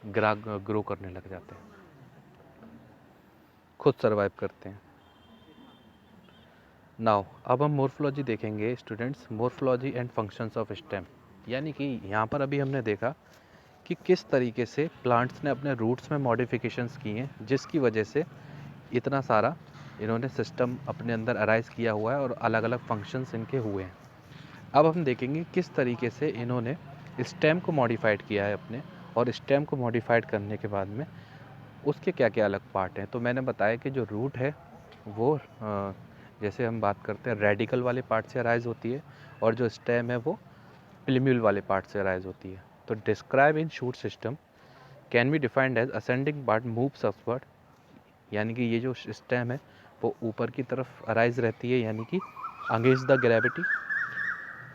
ग्रो करने लग जाते हैं, खुद सर्वाइव करते हैं। नाउ अब हम मोर्फोलॉजी देखेंगे students, morphology and functions of stem, यानी कि यहाँ पर अभी हमने देखा कि किस तरीके से प्लांट्स ने अपने रूट्स में मॉडिफिकेशंस किए हैं जिसकी वजह से इतना सारा इन्होंने सिस्टम अपने अंदर अराइज किया हुआ है और अलग अलग फंक्शंस इनके हुए हैं। अब हम देखेंगे किस तरीके से इन्होंने स्टेम को मॉडिफाइड किया है अपने, और स्टेम को मॉडिफाइड करने के बाद में उसके क्या क्या अलग पार्ट हैं। तो मैंने बताया कि जो रूट है वो जैसे हम बात करते हैं रेडिकल वाले पार्ट से अराइज होती है, और जो स्टेम है वो प्लिम्यूल वाले पार्ट से अराइज होती है। तो describe in shoot system can be defined as ascending part moves upward, यानी कि ये जो स्टेम है वो ऊपर की तरफ अराइज रहती है, यानी कि against the gravity,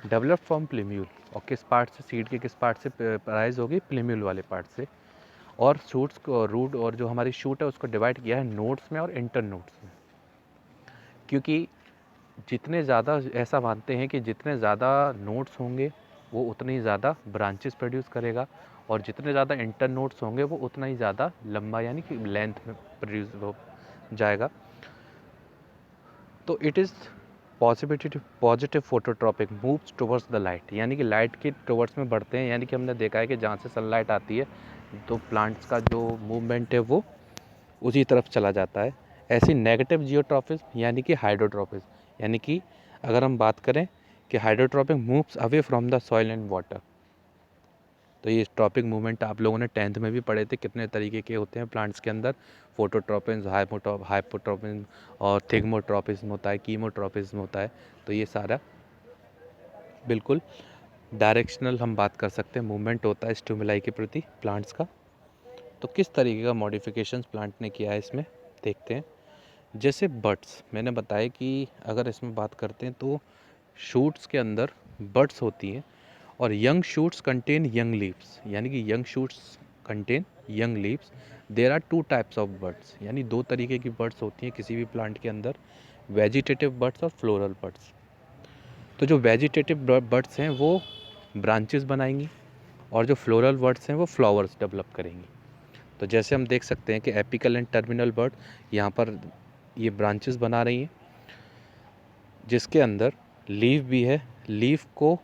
develop from plumule, और किस पार्ट से, सीड के किस पार्ट से अराइज होगी, प्लिम्यूल वाले पार्ट से। और शूट्स को रूट और जो हमारी शूट है उसको डिवाइड किया है नोड्स में और इंटर नोड्स में, क्योंकि जितने ज़्यादा, ऐसा मानते हैं कि जितने ज़्यादा नोड्स होंगे वो उतने ही ज़्यादा ब्रांचेस प्रोड्यूस करेगा, और जितने ज़्यादा इंटर नोड्स होंगे वो उतना ही ज़्यादा लंबा यानी कि लेंथ में प्रोड्यूस हो जाएगा। तो it is positive phototropic moves towards the light, यानी कि लाइट के टुवर्ड्स में बढ़ते हैं, यानी कि हमने देखा है कि जहाँ से सनलाइट आती है तो प्लांट्स का जो मूवमेंट है वो उसी तरफ चला जाता है। ऐसी नेगेटिव जियोट्रॉपिज्म यानी कि हाइड्रोट्रॉपिज्म, यानी कि अगर हम बात करें कि hydrotropic moves away from the soil and water, तो ये ट्रॉपिक मूवमेंट आप लोगों ने 10th में भी पढ़े थे, कितने तरीके के होते हैं प्लांट्स के अंदर, फोटोट्रॉपिज्म, हाइपोट्रॉपिज्म और थिग्मोट्रॉपिज्म होता है, कीमोट्रॉपिज्म होता है। तो ये सारा बिल्कुल डायरेक्शनल हम बात कर सकते हैं, मूवमेंट होता है स्टिमुलाई के प्रति प्लांट्स का। तो किस तरीके का मॉडिफिकेशंस प्लांट ने किया है इसमें देखते हैं। जैसे बड्स, मैंने बताया कि अगर इसमें बात करते हैं तो शूट्स के अंदर बड्स होती हैं, और young shoots contain young leaves, यानी कि young shoots contain young leaves. There are two types of buds, यानी दो तरीके की बड्स होती हैं किसी भी प्लांट के अंदर, वेजिटेटिव बड्स और फ्लोरल बड्स। तो जो वेजिटेटिव बड्स हैं वो ब्रांचेस बनाएंगी और जो फ्लोरल बड्स हैं वो फ्लावर्स डेवलप करेंगी। तो जैसे हम देख सकते हैं कि एपिकल एंड टर्मिनल बर्ड यहाँ पर ये ब्रांचेस बना रही हैं जिसके अंदर लीफ भी है। लीफ को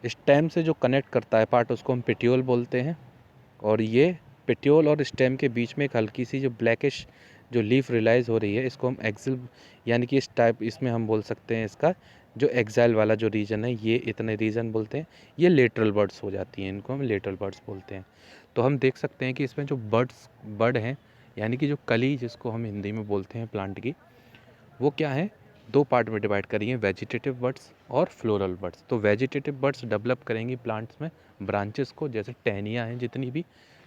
स्टेम से जो कनेक्ट करता है पार्ट उसको हम पेटियोल बोलते हैं, और ये पेटियोल और स्टेम के बीच में एक हल्की सी जो ब्लैकिश जो लीफ रिलाइज हो रही है इसको हम एक्सिल, यानी कि इस टाइप इसमें हम बोल सकते हैं इसका जो एक्साइल वाला जो रीजन है ये इतने रीजन बोलते हैं, ये लेटरल बर्ड्स हो जाती हैं, इनको हम लेटरल बर्ड्स बोलते हैं। तो हम देख सकते हैं कि इसमें जो बर्ड हैं, यानी कि जो कली जिसको हम हिंदी में बोलते हैं प्लांट की, वो क्या है, दो पार्ट में डिवाइड करिए, वेजिटेटिव बर्ड्स और फ्लोरल बर्ड्स। तो वेजिटेटिव बर्ड्स डेवलप करेंगी प्लांट्स में ब्रांचेस को, जैसे टहनियाँ हैं जितनी भी।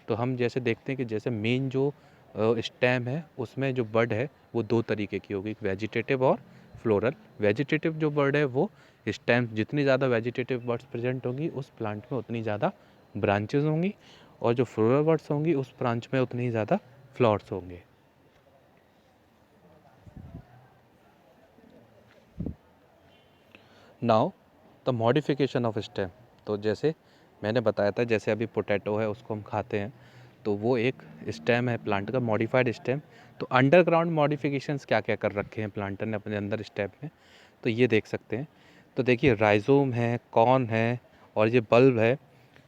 तो हम जैसे देखते हैं कि जैसे मेन जो स्टेम है उसमें जो बर्ड है वो दो तरीके की होगी, वेजिटेटिव और फ्लोरल। वेजिटेटिव जो बर्ड है वो स्टेम, जितनी ज़्यादा वेजिटेटिव बर्ड्स प्रेजेंट होंगी उस प्लांट में उतनी ज़्यादा ब्रांचेस होंगी, और जो फ्लोरल बर्ड्स होंगी उस ब्रांच में उतनी ही ज़्यादा फ्लावर्स होंगे। Now the modification of stem. तो जैसे मैंने बताया था, जैसे अभी पोटैटो है उसको हम खाते हैं तो वो एक स्टेम है प्लांट का, मॉडिफाइड स्टेम। तो अंडरग्राउंड मॉडिफिकेशंस क्या क्या कर रखे हैं प्लांटर ने अपने अंदर स्टेम में, तो ये देख सकते हैं। तो देखिए राइजोम है, कॉर्न है और ये बल्ब है,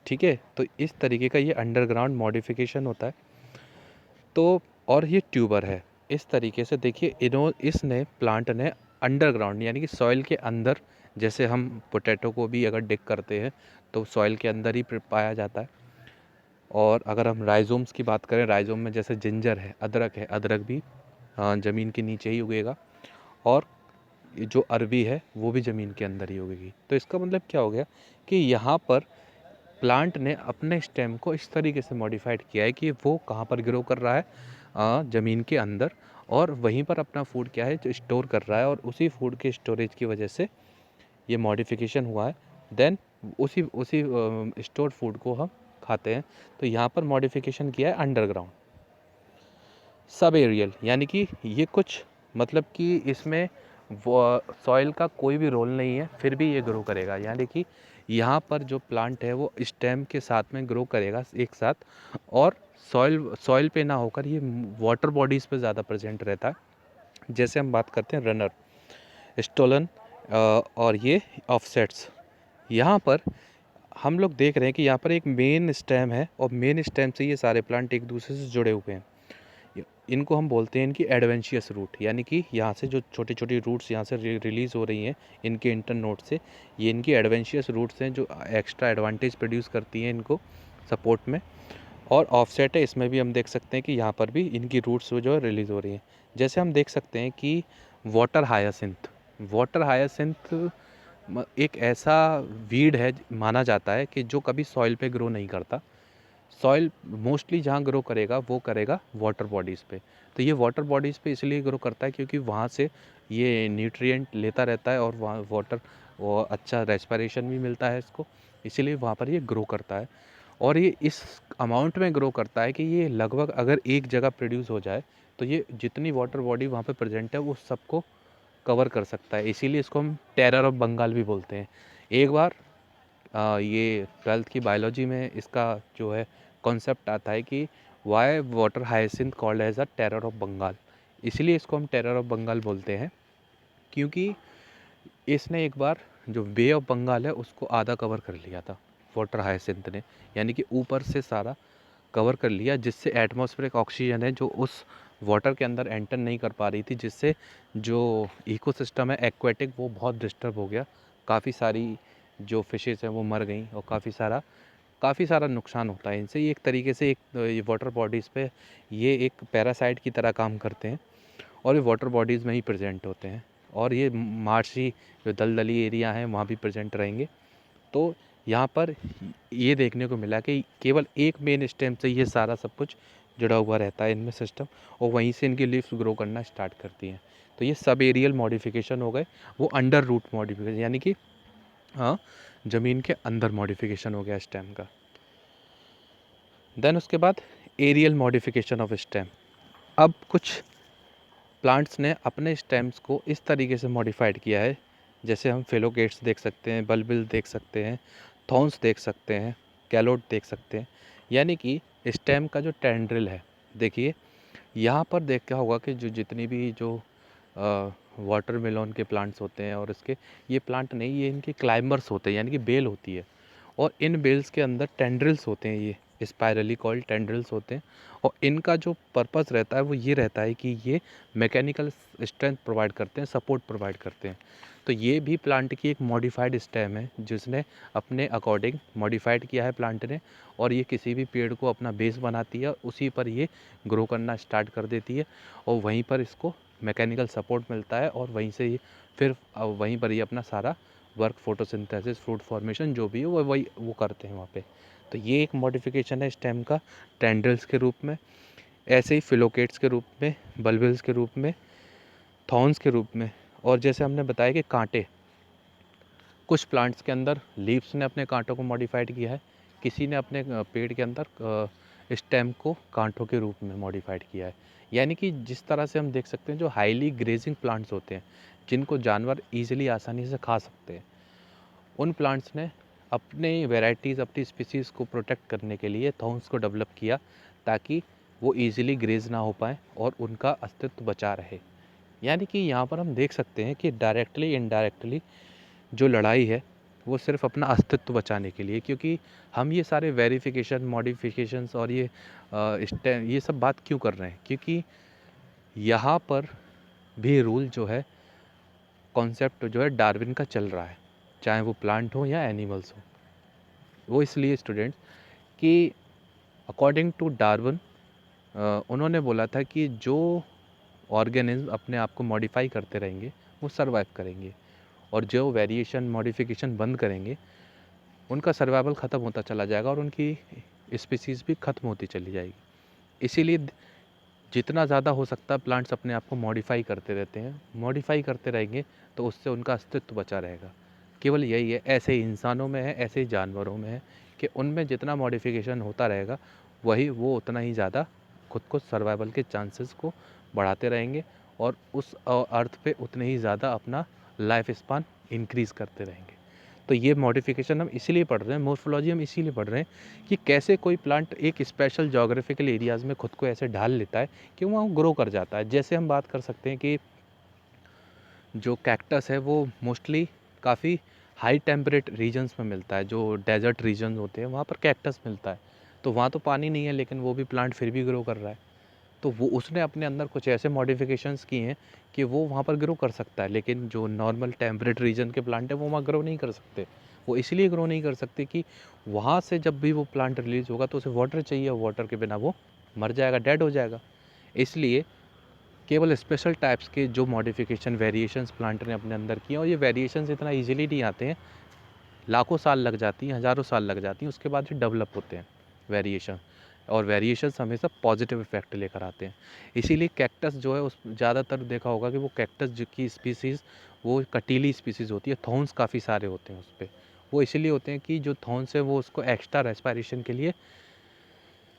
ठीक है। तो इस तरीके का ये अंडरग्राउंड मॉडिफिकेशन होता है। तो और ये ट्यूबर है, इस तरीके से देखिए इसने प्लांट ने अंडरग्राउंड यानी कि सॉइल के अंदर, जैसे हम पोटैटो को भी अगर डिग करते हैं तो सॉइल के अंदर ही पाया जाता है। और अगर हम राइजोम्स की बात करें, राइजोम में जैसे जिंजर है, अदरक भी ज़मीन के नीचे ही उगेगा, और ये जो अरबी है वो भी ज़मीन के अंदर ही उगेगी। तो इसका मतलब क्या हो गया कि यहाँ पर प्लांट ने अपने स्टेम को इस तरीके से मॉडिफाइड किया है कि वो कहाँ पर ग्रो कर रहा है, ज़मीन के अंदर, और वहीं पर अपना फूड क्या है जो स्टोर कर रहा है, और उसी फूड के स्टोरेज की वजह से ये मॉडिफिकेशन हुआ है। देन उसी उसी स्टोर फूड को हम खाते हैं। तो यहाँ पर मॉडिफिकेशन किया है अंडरग्राउंड। सब एरियल यानी कि ये कुछ मतलब कि इसमें सॉइल का कोई भी रोल नहीं है, फिर भी ये ग्रो करेगा, यानी कि यहाँ पर जो प्लांट है वो स्टेम के साथ में ग्रो करेगा एक साथ, और सॉइल सॉइल पे ना होकर ये वाटर बॉडीज़ पे ज़्यादा प्रेजेंट रहता है। जैसे हम बात करते हैं रनर, स्टोलन और ये ऑफसेट्स। यहाँ पर हम लोग देख रहे हैं कि यहाँ पर एक मेन स्टेम है, और मेन स्टेम से ये सारे प्लांट एक दूसरे से जुड़े हुए हैं। इनको हम बोलते हैं इनकी एडवेंशियस रूट, यानी कि यहाँ से जो छोटी छोटी रूट्स यहाँ से रिलीज़ हो रही हैं इनके इंटरनोड से, ये इनकी एडवेंशियस रूट्स हैं जो एक्स्ट्रा एडवांटेज प्रोड्यूस करती हैं इनको सपोर्ट में। और ऑफसेट है, इसमें भी हम देख सकते हैं कि यहाँ पर भी इनकी रूट्स जो है रिलीज़ हो रही हैं। जैसे हम देख सकते हैं कि वाटर हायासिंथ एक ऐसा वीड है माना जाता है कि जो कभी सॉइल पे ग्रो नहीं करता। सॉइल मोस्टली जहाँ ग्रो करेगा वो करेगा वाटर बॉडीज़ पे। तो ये वाटर बॉडीज़ पे इसलिए ग्रो करता है क्योंकि वहाँ से ये न्यूट्रिएंट लेता रहता है, और वहाँ वाटर वो अच्छा रेस्पिरेशन भी मिलता है इसको, इसीलिए वहाँ पर ये ग्रो करता है। और ये इस अमाउंट में ग्रो करता है कि ये लगभग अगर एक जगह प्रोड्यूस हो जाए तो ये जितनी वाटर बॉडी वहाँ पे प्रेजेंट है वो सबको कवर कर सकता है, इसीलिए इसको हम टेरर ऑफ बंगाल भी बोलते हैं। एक बार ये 12th की बायोलॉजी में इसका जो है कॉन्सेप्ट आता है कि why water hyacinth called as a terror of Bengal. इसीलिए इसको हम टेरर ऑफ बंगाल बोलते हैं क्योंकि इसने एक बार जो बे ऑफ बंगाल है उसको आधा कवर कर लिया था वाटर हाइसिंथ ने, यानी कि ऊपर से सारा कवर कर लिया, जिससे एटमॉस्फेरिक ऑक्सीजन है जो उस वाटर के अंदर एंटर नहीं कर पा रही थी, जिससे जो इकोसिस्टम है एक्वेटिक वो बहुत डिस्टर्ब हो गया। काफ़ी सारी जो फिशेस हैं वो मर गई, और काफ़ी सारा नुकसान होता है इनसे। ये एक तरीके से एक ये वाटर बॉडीज़ पे ये एक पैरासाइट की तरह काम करते हैं, और ये वाटर बॉडीज़ में ही प्रेजेंट होते हैं, और ये मार्शी जो दलदली एरिया हैं वहाँ भी प्रेजेंट रहेंगे। तो यहाँ पर ये देखने को मिला कि केवल एक मेन स्टेम से ये सारा सब कुछ जुड़ा हुआ रहता है इनमें सिस्टम, और वहीं से इनकी लीव्स ग्रो करना स्टार्ट करती हैं। तो ये सब एरियल मॉडिफिकेशन हो गए, वो अंडर रूट मॉडिफिकेशन यानी कि हाँ ज़मीन के अंदर मॉडिफिकेशन हो गया स्टेम का। देन उसके बाद एरियल मॉडिफिकेशन ऑफ स्टेम। अब कुछ प्लांट्स ने अपने स्टेम्स को इस तरीके से मॉडिफाइड किया है, जैसे हम फेलोगेट्स देख सकते हैं, बल्बिल देख सकते हैं, थॉर्न्स देख सकते हैं, कैलोट देख सकते हैं। यानी कि स्टेम का जो टेंड्रिल है, देखिए यहाँ पर देखा होगा कि जो जितनी भी जो वाटरमेलन के प्लांट्स होते हैं, और इसके ये प्लांट नहीं, ये इनके क्लाइंबर्स होते हैं, यानी कि बेल होती है, और इन बेल्स के अंदर टेंड्रिल्स होते हैं, ये स्पायरली कॉल्ड टेंड्रिल्स होते हैं। और इनका जो पर्पस रहता है वो ये रहता है कि ये मैकेनिकल स्ट्रेंथ प्रोवाइड करते हैं, सपोर्ट प्रोवाइड करते हैं। तो ये भी प्लांट की एक मॉडिफाइड स्टेम है, जिसने अपने अकॉर्डिंग मॉडिफाइड किया है प्लांट ने, और ये किसी भी पेड़ को अपना बेस बनाती है, उसी पर ये ग्रो करना स्टार्ट कर देती है, और वहीं पर इसको मैकेनिकल सपोर्ट मिलता है, और वहीं से ये फिर वहीं पर ये अपना सारा वर्क, फोटोसिंथेसिस, फ्रूट फॉर्मेशन जो भी है वो करते हैं वहाँ पे। तो ये एक मॉडिफिकेशन है स्टेम का, टेंड्रिल्स के रूप में। ऐसे ही फिलोकेट्स के रूप में, बल्बिल्स के रूप में, थॉर्न्स के रूप में। और जैसे हमने बताया कि कांटे, कुछ प्लांट्स के अंदर लीव्स ने अपने कांटों को मॉडिफाइड किया है, किसी ने अपने पेड़ के अंदर स्टेम को कांटों के रूप में मॉडिफाइड किया है। यानी कि जिस तरह से हम देख सकते हैं, जो हाईली ग्रेजिंग प्लांट्स होते हैं, जिनको जानवर ईजिली आसानी से खा सकते हैं, उन प्लांट्स ने अपने वेराइटीज़, अपनी स्पीसीज़ को प्रोटेक्ट करने के लिए थॉर्न्स को डेवलप किया, ताकि वो ईजिली ग्रेज ना हो पाएँ और उनका अस्तित्व बचा रहे। यानी कि यहाँ पर हम देख सकते हैं कि डायरेक्टली इनडायरेक्टली जो लड़ाई है वो सिर्फ अपना अस्तित्व बचाने के लिए, क्योंकि हम ये सारे वेरिफिकेशन, मॉडिफिकेशंस और ये सब बात क्यों कर रहे हैं, क्योंकि यहाँ पर भी रूल जो है, कॉन्सेप्ट जो है डार्विन का चल रहा है, चाहे वो प्लांट हो या एनिमल्स हो। वो इसलिए स्टूडेंट्स कि अकॉर्डिंग टू डार्विन, उन्होंने बोला था कि जो ऑर्गेनिज्म अपने आप को मॉडिफाई करते रहेंगे वो सर्वाइव करेंगे, और जो वेरिएशन, मॉडिफिकेशन बंद करेंगे, उनका सर्वाइवल ख़त्म होता चला जाएगा और उनकी स्पीसीज़ भी ख़त्म होती चली जाएगी। इसीलिए जितना ज़्यादा हो सकता है प्लांट्स अपने आप को मॉडिफाई करते रहते हैं, मॉडिफाई करते रहेंगे तो उससे उनका अस्तित्व बचा रहेगा। केवल यही है, ऐसे ही इंसानों में है, ऐसे ही जानवरों में है, कि उनमें जितना मॉडिफिकेशन होता रहेगा, वही वो उतना ही ज़्यादा खुद को सर्वाइवल के चांसेस को बढ़ाते रहेंगे, और उस अर्थ पे उतने ही ज़्यादा अपना लाइफ स्पान इंक्रीज़ करते रहेंगे। तो ये मॉडिफिकेशन हम इसीलिए पढ़ रहे हैं, मोर्फोलॉजी हम इसीलिए पढ़ रहे हैं कि कैसे कोई प्लांट एक स्पेशल जोग्राफिकल एरियाज़ में खुद को ऐसे ढाल लेता है कि वहाँ ग्रो कर जाता है। जैसे हम बात कर सकते हैं कि जो कैक्टस है वो मोस्टली काफ़ी हाई टेम्परेट रीजन्स में मिलता है, जो डेजर्ट रीजन होते हैं वहाँ पर कैक्टस मिलता है। तो वहाँ तो पानी नहीं है, लेकिन वो भी प्लांट फिर भी ग्रो कर रहा है। तो वो उसने अपने अंदर कुछ ऐसे मॉडिफिकेशंस किए हैं कि वो वहाँ पर ग्रो कर सकता है, लेकिन जो नॉर्मल टेम्परेट रीजन के प्लांट है वो वहाँ ग्रो नहीं कर सकते। वो इसलिए ग्रो नहीं कर सकते कि वहाँ से जब भी वो प्लांट रिलीज होगा तो उसे वाटर चाहिए, वाटर के बिना वो मर जाएगा, डेड हो जाएगा। इसलिए केवल स्पेशल टाइप्स के जो मॉडिफिकेशन, वेरिएशंस प्लांट ने अपने अंदर किए, और ये वेरिएशंस इतना ईजिली नहीं आते हैं, लाखों साल लग जाती हैं, हज़ारों साल लग जाती हैं, उसके बाद ही डेवलप होते हैं वेरिएशन। और वेरिएशंस हमेशा पॉजिटिव इफेक्ट लेकर आते हैं। इसीलिए कैक्टस जो है, उस ज़्यादातर देखा होगा कि वो कैक्टस जो की स्पीसीज़ वो कटीली स्पीसीज़ होती है, थॉर्न्स काफ़ी सारे होते हैं उस पर। वो इसीलिए होते हैं कि जो थॉर्न्स है वो उसको एक्स्ट्रा रेस्पिरेशन के लिए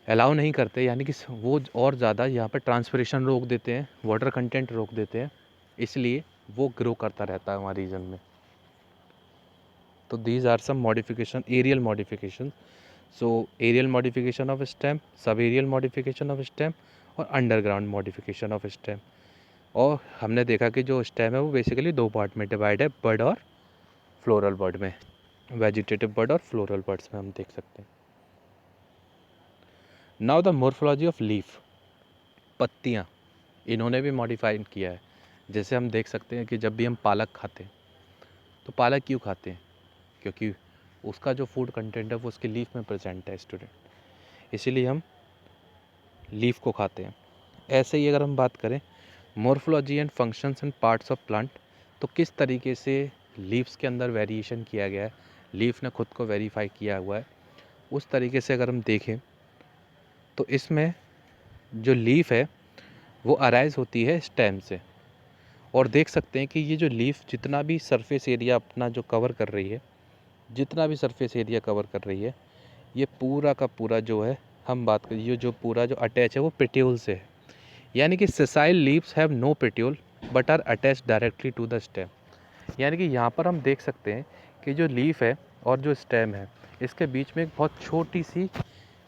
अलाउ नहीं करते, यानी कि वो और ज़्यादा यहाँ पर ट्रांसपिरेशन रोक देते हैं, वाटर कंटेंट रोक देते हैं, इसलिए वो ग्रो करता रहता है हमारे रीजन में। तो these are some modification, aerial modification. So aerial modification of stem, sub aerial modification of stem, और अंडरग्राउंड मॉडिफिकेशन ऑफ स्टेम। और हमने देखा कि जो स्टेम है वो बेसिकली दो पार्ट में डिवाइड है, बर्ड और फ्लोरल बर्ड में, वेजिटेटिव बर्ड और फ्लोरल बर्ड्स में हम देख सकते हैं। Now the morphology of leaf, पत्तियाँ, इन्होंने भी मॉडिफाइड किया है। जैसे हम देख सकते हैं कि जब भी हम पालक खाते हैं, तो पालक क्यों खाते हैं, क्योंकि उसका जो फूड कंटेंट है वो उसके लीफ में प्रेजेंट है स्टूडेंट, इसीलिए हम लीफ को खाते हैं। ऐसे ही अगर हम बात करें morphology and functions and parts of plant, तो किस तरीके से लीव्स के अंदर वेरिएशन किया गया है, लीफ ने खुद को वेरीफाई किया हुआ है, उस तरीके से अगर हम देखें तो इसमें जो लीफ है वो अराइज होती है स्टेम से। और देख सकते हैं कि ये जो लीफ जितना भी सरफेस एरिया अपना जो कवर कर रही है, जितना भी सरफेस एरिया कवर कर रही है, ये पूरा का पूरा जो है हम बात करें, ये जो पूरा जो अटैच है वो पेट्यूल से है, यानी कि sessile leaves have no petiole but are attach directly to the stem. यानी कि यहाँ पर हम देख सकते हैं कि जो लीफ है और जो स्टेम है, इसके बीच में एक बहुत छोटी सी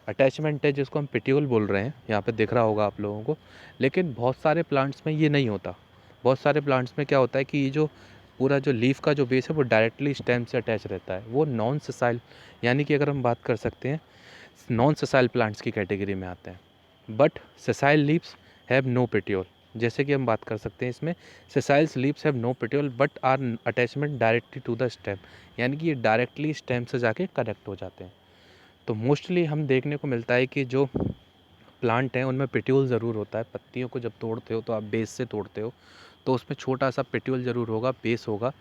अटैचमेंट है जिसको हम पेट्यूल बोल रहे हैं, यहाँ पे दिख रहा होगा आप लोगों को। लेकिन बहुत सारे प्लांट्स में ये नहीं होता। बहुत सारे प्लांट्स में क्या होता है कि ये जो पूरा जो लीफ का जो बेस है वो डायरेक्टली स्टेम से अटैच रहता है, वो नॉन सेसाइल, यानी कि अगर हम बात कर सकते हैं नॉन सेसाइल प्लांट्स की कैटेगरी में आते हैं। But sessile leaves have no petiole, जैसे कि हम बात कर सकते हैं इसमें sessiles leaves have no petiole but are attachment directly to the stem, यानी कि ये डायरेक्टली स्टेम से जाके कनेक्ट हो जाते हैं। तो मोस्टली हम देखने को मिलता है कि जो प्लांट हैं उनमें पेट्यूल ज़रूर होता है। पत्तियों को जब तोड़ते हो तो आप बेस से तोड़ते हो तो उसमें छोटा सा पेट्यूल ज़रूर होगा, बेस होगा,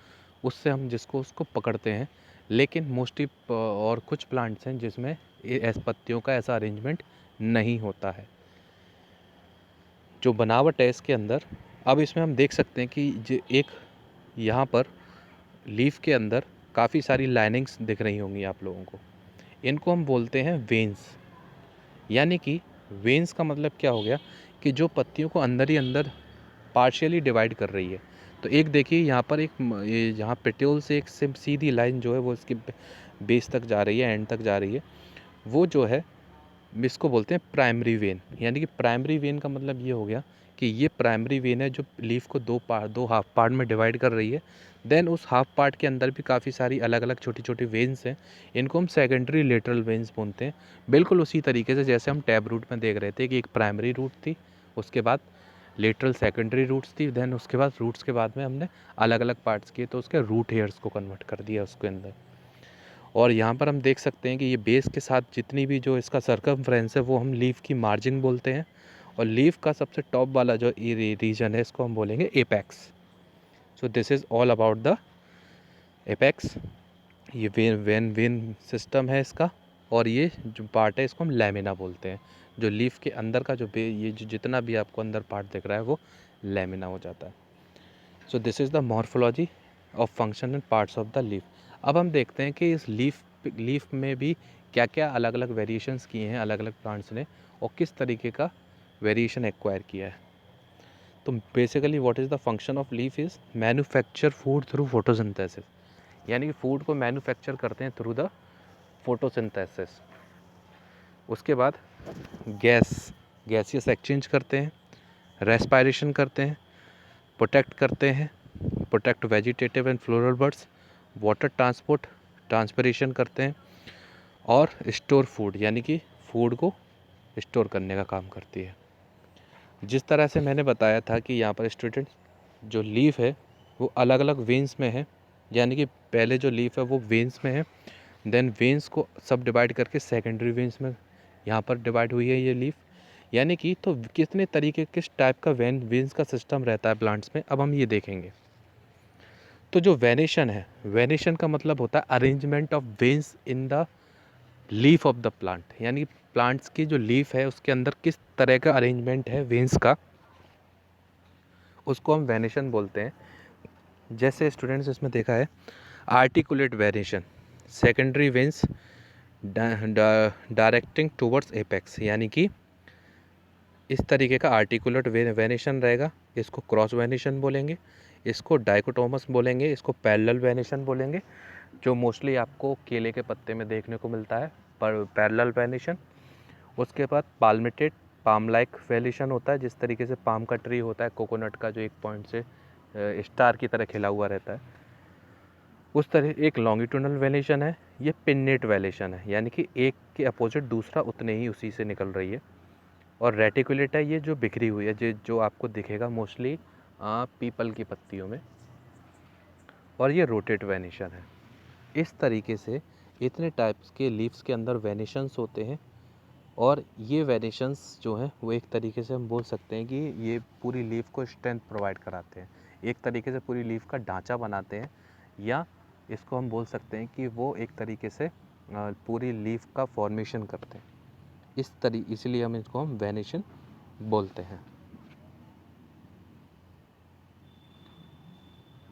उससे हम जिसको उसको पकड़ते हैं। लेकिन मोस्टली और कुछ प्लांट्स हैं जिसमें ऐसे पत्तियों का ऐसा अरेंजमेंट नहीं होता है। जो बनावट है इसके अंदर, अब इसमें हम देख सकते हैं कि जो एक यहाँ पर लीफ के अंदर काफ़ी सारी लाइनिंग्स दिख रही होंगी आप लोगों को। इनको हम बोलते हैं वेन्स। यानी कि वेन्स का मतलब क्या हो गया कि जो पत्तियों को अंदर ही अंदर पार्शियली डिवाइड कर रही है। तो एक देखिए यहाँ पर एक ये यहाँ पेट्यूल से एक सीधी लाइन जो है वो इसकी बेस तक जा रही है, एंड तक जा रही है। वो जो है इसको बोलते हैं प्राइमरी वेन। यानी कि प्राइमरी वेन का मतलब ये हो गया कि ये प्राइमरी वेन है जो लीफ को दो हाफ पार्ट में डिवाइड कर रही है। देन उस हाफ पार्ट के अंदर भी काफ़ी सारी अलग अलग छोटी छोटी वेन्स हैं, इनको हम सेकेंडरी लेटरल वेन्स बोलते हैं। बिल्कुल उसी तरीके से जैसे हम टैब रूट में देख रहे थे कि एक प्राइमरी रूट थी, उसके बाद लेटरल सेकेंडरी रूट्स थी, देन उसके बाद रूट्स के बाद में हमने अलग अलग पार्ट्स किए तो उसके रूट हेयर्स को कन्वर्ट कर दिया उसके अंदर। और यहाँ पर हम देख सकते हैं कि ये बेस के साथ जितनी भी जो इसका सर्कमफ्रेंस है वो हम लीफ की मार्जिन बोलते हैं। और लीफ का सबसे टॉप वाला जो रीजन है इसको हम बोलेंगे apex. So this is all about the apex. ये वेन वेन सिस्टम है इसका, और ये जो पार्ट है इसको हम लैमिना बोलते हैं। जो लीफ के अंदर का जो ये जो जितना भी आपको अंदर पार्ट दिख रहा है वो लैमिना हो जाता है। सो this is the morphology of function and parts of the leaf. अब हम देखते हैं कि इस लीफ में भी क्या क्या अलग अलग वेरिएशंस किए हैं अलग अलग प्लांट्स ने, और किस तरीके का वेरिएशन एक्वायर किया है। तो basically what is the function of leaf is manufacture food through photosynthesis. यानी कि फूड को मैन्युफैक्चर करते हैं थ्रू द फोटोसिंथेसिस। उसके बाद गैसियस एक्सचेंज करते हैं, रेस्पायरेशन करते हैं, प्रोटेक्ट करते हैं, protect vegetative and floral birds, water transport transpiration करते हैं, और स्टोर फूड यानी कि फूड को स्टोर करने का काम करती है। जिस तरह से मैंने बताया था कि यहाँ पर स्टूडेंट जो लीफ है वो अलग अलग वेन्स में है, यानी कि पहले जो लीफ है वो वेन्स में है, देन वेन्स को सब डिवाइड करके सेकेंडरी वेन्स में यहाँ पर डिवाइड हुई है ये लीफ। यानी कि तो कितने तरीके किस टाइप का वेन्स का सिस्टम रहता है प्लांट्स में, अब हम ये देखेंगे। तो जो वेनेशन है, वेनेशन का मतलब होता है arrangement of veins in the leaf of the plant. यानी प्लांट्स की जो लीफ है उसके अंदर किस तरह का अरेंजमेंट है वेन्स का, उसको हम वेनेशन बोलते हैं। जैसे स्टूडेंट्स इसमें देखा है articulate venation, secondary veins directing towards apex, यानी कि इस तरीके का आर्टिकुलेट वेनेशन रहेगा। इसको क्रॉस वेनेशन बोलेंगे, इसको डाइकोटोमस बोलेंगे, इसको पैरेलल वेनेशन बोलेंगे, जो मोस्टली आपको केले के पत्ते में देखने को मिलता है पर पैरेलल वेनेशन। उसके बाद पाल्मेटेड पाम लाइक वेनेशन होता है, जिस तरीके से पाम का ट्री होता है कोकोनट का जो एक पॉइंट से स्टार की तरह खिला हुआ रहता है, उस तरह एक लॉन्गिट्यूडनल वेनेशन है। ये पिन्नेट वेनेशन है, यानी कि एक के अपोजिट दूसरा उतने ही उसी से निकल रही है। और रेटिकुलेट है, ये जो बिखरी हुई है जो आपको दिखेगा मोस्टली पीपल की पत्तियों में। और ये रोटेट वेनेशन है। इस तरीके से इतने टाइप्स के लीव्स के अंदर वेनेशंस होते हैं, और ये वेनेशंस जो हैं वो एक तरीके से हम बोल सकते हैं कि ये पूरी लीफ को स्ट्रेंथ प्रोवाइड कराते हैं, एक तरीके से पूरी लीफ का ढांचा बनाते हैं, या इसको हम बोल सकते हैं कि वो एक तरीके से पूरी लीफ का फॉर्मेशन करते हैं। इसलिए हम इसको हम वेनेशन बोलते हैं।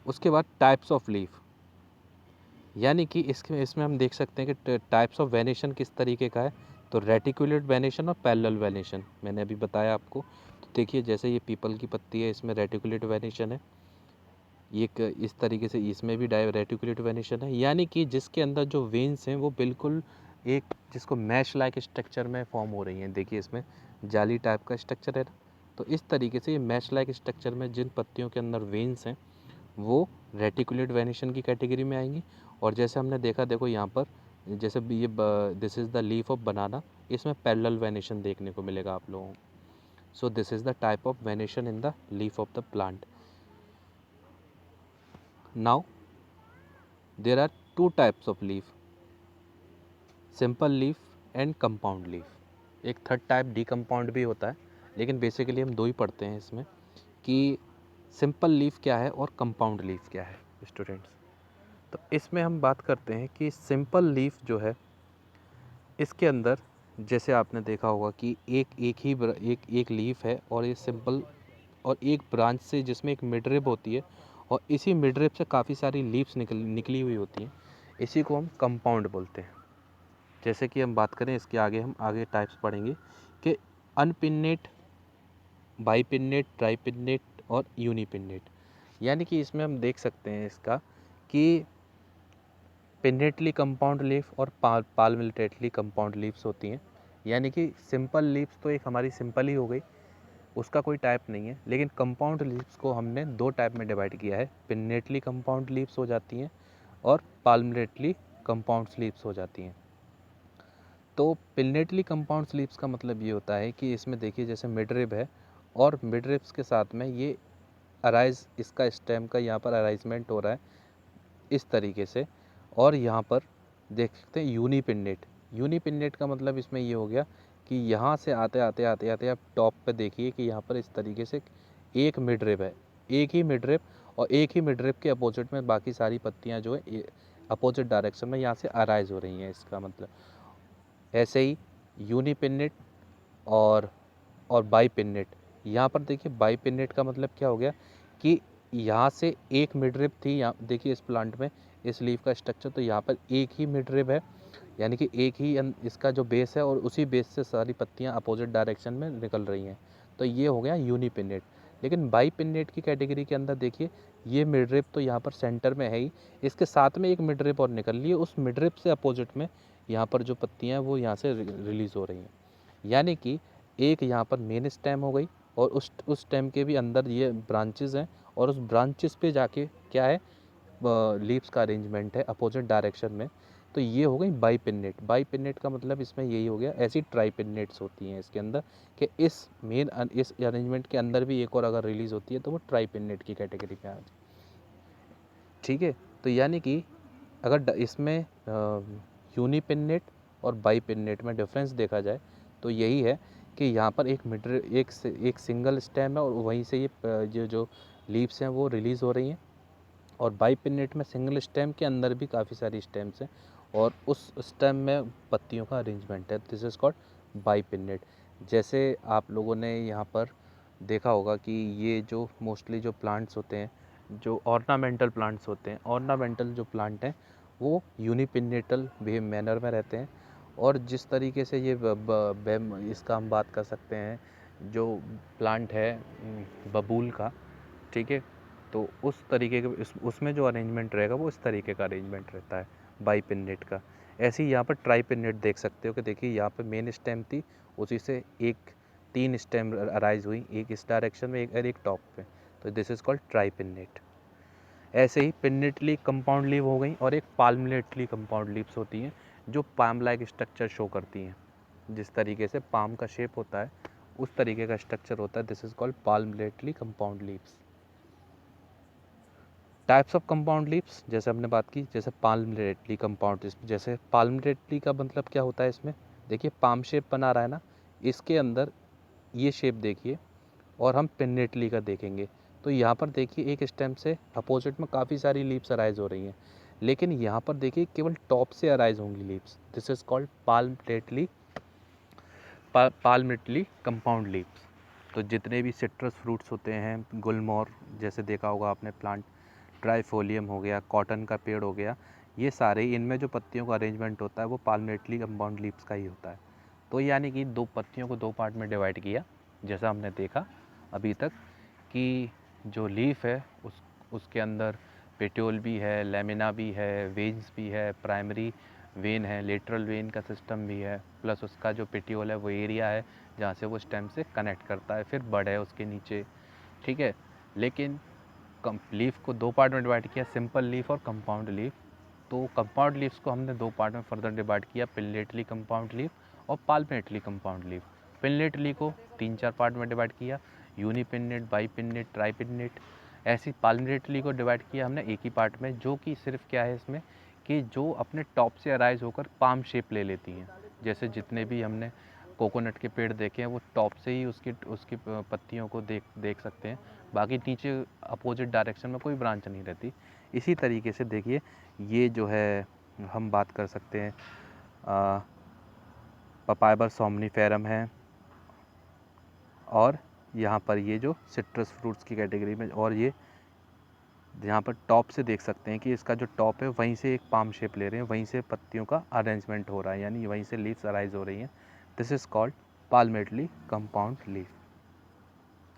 उसके बाद टाइप्स ऑफ लीफ, यानी कि इसमें हम देख सकते हैं कि टाइप्स ऑफ वेनेशन किस तरीके का है। तो रेटिकुलेट वेनेशन और पैरेलल वेनेशन मैंने अभी बताया आपको। तो देखिए जैसे ये पीपल की पत्ती है, इसमें रेटिकुलेट वेनेशन है, एक इस तरीके से इसमें भी रेटिकुलेट वेनेशन है, यानी कि जिसके अंदर जो वेन्स हैं वो बिल्कुल एक जिसको मैश लाइक स्ट्रक्चर में फॉर्म हो रही हैं। देखिए इसमें जाली टाइप का स्ट्रक्चर है, तो इस तरीके से ये मैश लाइक स्ट्रक्चर में जिन पत्तियों के अंदर वेन्स हैं वो रेटिकुलेट वेनेशन की कैटेगरी में आएंगी। और जैसे हमने देखा, देखो यहाँ पर जैसे ये this is the leaf of banana, इसमें पैरेलल वेनेशन देखने को मिलेगा आप लोगों को। So this is the type of venation in the leaf of the plant. Now there are two types of leaf, simple leaf and compound leaf. एक third type decompound भी होता है, लेकिन बेसिकली हम दो ही पढ़ते हैं इसमें कि सिंपल लीफ क्या है और कंपाउंड लीफ क्या है स्टूडेंट्स। तो इसमें हम बात करते हैं कि सिंपल लीफ जो है, इसके अंदर जैसे आपने देखा होगा कि एक लीफ है और ये सिंपल, और एक ब्रांच से जिसमें एक मिडरिब होती है और इसी मिडरिब से काफ़ी सारी लीव्स निकली हुई होती हैं, इसी को हम कंपाउंड बोलते हैं। जैसे कि हम बात करें इसके आगे, हम आगे टाइप्स पढ़ेंगे कि अनपिन्नेट, बाईपिन्नेट, ट्राईपिन्नेट और यूनिपिन्नेट। यानी कि इसमें हम देख सकते हैं इसका कि पिन्नेटली कंपाउंड लीफ और पाल्मिटेटली कंपाउंड लीव्स होती हैं। यानी कि सिंपल लीव्स तो एक हमारी सिंपल ही हो गई, उसका कोई टाइप नहीं है, लेकिन कंपाउंड लीव्स को हमने दो टाइप में डिवाइड किया है, पिन्नेटली कंपाउंड लीव्स हो जाती हैं और पाल्मिटेटली कंपाउंड लीव्स हो जाती हैं। तो पिन्नेटली कंपाउंड लीव्स का मतलब ये होता है कि इसमें देखिए जैसे मिडरिब है और मिडरिब्स के साथ में ये अराइज, इसका स्टेम का यहाँ पर अराइजमेंट हो रहा है इस तरीके से। और यहाँ पर देख सकते हैं यूनिपिन्नेट। यूनिपिन्नेट का मतलब इसमें ये हो गया कि यहाँ से आते आते आते आते आप टॉप पे देखिए कि यहाँ पर इस तरीके से एक मिडरिब है, एक ही मिडरिब, और एक ही मिडरिब के अपोजिट में बाकी सारी पत्तियाँ जो है अपोजिट डायरेक्शन में यहाँ से अराइज हो रही हैं, इसका मतलब। ऐसे ही यूनिपिन्नेट और बाईपिन्नेट। यहाँ पर देखिए बाईपिन्नेट का मतलब क्या हो गया कि यहाँ से एक मिडरिब थी, यहाँ देखिए इस प्लांट में इस लीफ का स्ट्रक्चर, तो यहाँ पर एक ही मिडरिब है, यानी कि एक ही इसका जो बेस है और उसी बेस से सारी पत्तियाँ अपोजिट डायरेक्शन में निकल रही हैं, तो ये हो गया यूनिपिन्नेट। लेकिन बाईपिन्नेट की कैटेगरी के अंदर देखिए ये मिडरिब तो यहाँ पर सेंटर में है ही, इसके साथ में एक मिडरिब और निकल रही है, उस मिडरिब से अपोजिट में यहाँ पर जो पत्तियाँ हैं वो यहाँ से रिलीज़ हो रही हैं। यानी कि एक यहाँ पर मेन स्टेम हो गई और उस स्टेम के भी अंदर ये ब्रांचेस हैं, और उस ब्रांचेस पे जाके क्या है, लीव्स का अरेंजमेंट है अपोजिट डायरेक्शन में। तो ये हो गई बाईपिन्नेट। बाईपिन्नेट का मतलब इसमें यही हो गया। ऐसी ट्राईपिन्नेट्स होती हैं इसके अंदर कि इस इस अरेंजमेंट के अंदर भी एक और अगर रिलीज़ होती है तो वो ट्राईपिन्नेट की कैटेगरी में आ जाए। ठीक है, तो यानी कि अगर इसमें यूनिपिन्नेट और बाईपिन्नेट में डिफरेंस देखा जाए तो यही है कि यहाँ पर एक सिंगल स्टेम है और वहीं से ये जो लीव्स हैं वो रिलीज़ हो रही हैं, और बाईपिन्नेट में सिंगल स्टेम के अंदर भी काफ़ी सारी स्टेम्स हैं और उस स्टेम में पत्तियों का अरेंजमेंट है। This is called bipinnate. जैसे आप लोगों ने यहाँ पर देखा होगा कि ये जो मोस्टली जो प्लांट्स होते हैं, जो ऑर्नामेंटल प्लांट्स होते हैं, ऑर्नामेंटल जो प्लांट हैं वो यूनिपिन्नेटल मैनर में रहते हैं। और जिस तरीके से ये इसका हम बात कर सकते हैं, जो प्लांट है बबूल का, ठीक है, तो उस तरीके के उसमें जो अरेंजमेंट रहेगा वो इस तरीके का अरेंजमेंट रहता है बाईपिन्नेट का। ऐसे ही यहाँ पर ट्राईपिन्नेट देख सकते हो कि देखिए यहाँ पर मेन स्टेम थी, उसी से एक 3 स्टेम अराइज हुई, एक इस डायरेक्शन में एक टॉप पे, तो दिस इज़ कॉल्ड ट्राईपिन्नेट। ऐसे ही पिन्नेटली कंपाउंड लीव हो गई और एक पाल्मिनेटली कंपाउंड लीव्स होती हैं जो पाम लाइक स्ट्रक्चर शो करती हैं। जिस तरीके से पाम का शेप होता है उस तरीके का स्ट्रक्चर होता है, this is called palmately compound leaves. Types of compound leaves जैसे हमने बात की, जैसे पाल्मिनेटली कंपाउंड, जैसे पाल्मिनेटली का मतलब क्या होता है, इसमें देखिए पाम शेप बना रहा है ना, इसके अंदर ये शेप देखिए, और हम पिन्नेटली का देखेंगे तो यहाँ पर देखिए एक स्टेम से अपोजिट में काफ़ी सारी लीव्स अराइज हो रही हैं, लेकिन यहाँ पर देखिए केवल टॉप से अराइज होंगी leaves. This is called palmately compound leaves. तो जितने भी सिट्रस फ्रूट्स होते हैं, गुलमोहर जैसे देखा होगा आपने प्लांट, ट्राइफोलियम हो गया, कॉटन का पेड़ हो गया, ये सारे इनमें जो पत्तियों का अरेंजमेंट होता है वो पाल्मिनेटली कंपाउंड लीव्स का ही होता है। तो यानी कि दो पत्तियों को दो पार्ट में डिवाइड किया, जैसा हमने देखा अभी तक कि जो लीफ है उसके अंदर पेट्योल भी है, लेमिना भी है, वेन्स भी है, प्राइमरी वेन है, लेटरल वेन का सिस्टम भी है, प्लस उसका जो पेट्योल है वो एरिया है जहाँ से वो स्टेम से कनेक्ट करता है, फिर बड है उसके नीचे, ठीक है। लेकिन लीफ को दो पार्ट में डिवाइड किया, सिंपल लीफ और कंपाउंड लीफ। तो कंपाउंड लीव्स को हमने दो पार्ट में फर्दर डिवाइड किया, पिनलेटली कंपाउंड लीफ और पाल्पिनेटली कंपाउंड लीफ। पिनलेटली को 3-4 पार्ट में डिवाइड किया, यूनिपिन्नेट, बाईपिन्नेट, ट्राईपिन्नेट। ऐसी पाल्पिनेटली को डिवाइड किया हमने एक ही पार्ट में, जो कि सिर्फ क्या है इसमें कि जो अपने टॉप से अराइज होकर पाम शेप ले लेती हैं। जैसे जितने भी हमने कोकोनट के पेड़ देखे हैं वो टॉप से ही उसकी उसकी पत्तियों को देख सकते हैं, बाकी नीचे अपोजिट डायरेक्शन में कोई ब्रांच नहीं रहती। इसी तरीके से देखिए ये जो है हम बात कर सकते हैं पपायबर सोमनीफेरम है, और यहाँ पर ये जो सिट्रस फ्रूट्स की कैटेगरी में, और ये यहाँ पर टॉप से देख सकते हैं कि इसका जो टॉप है वहीं से एक पाम शेप ले रहे हैं, वहीं से पत्तियों का अरेंजमेंट हो रहा है, यानी वहीं से लीव्स अराइज हो रही हैं। This is called palmately compound leaf.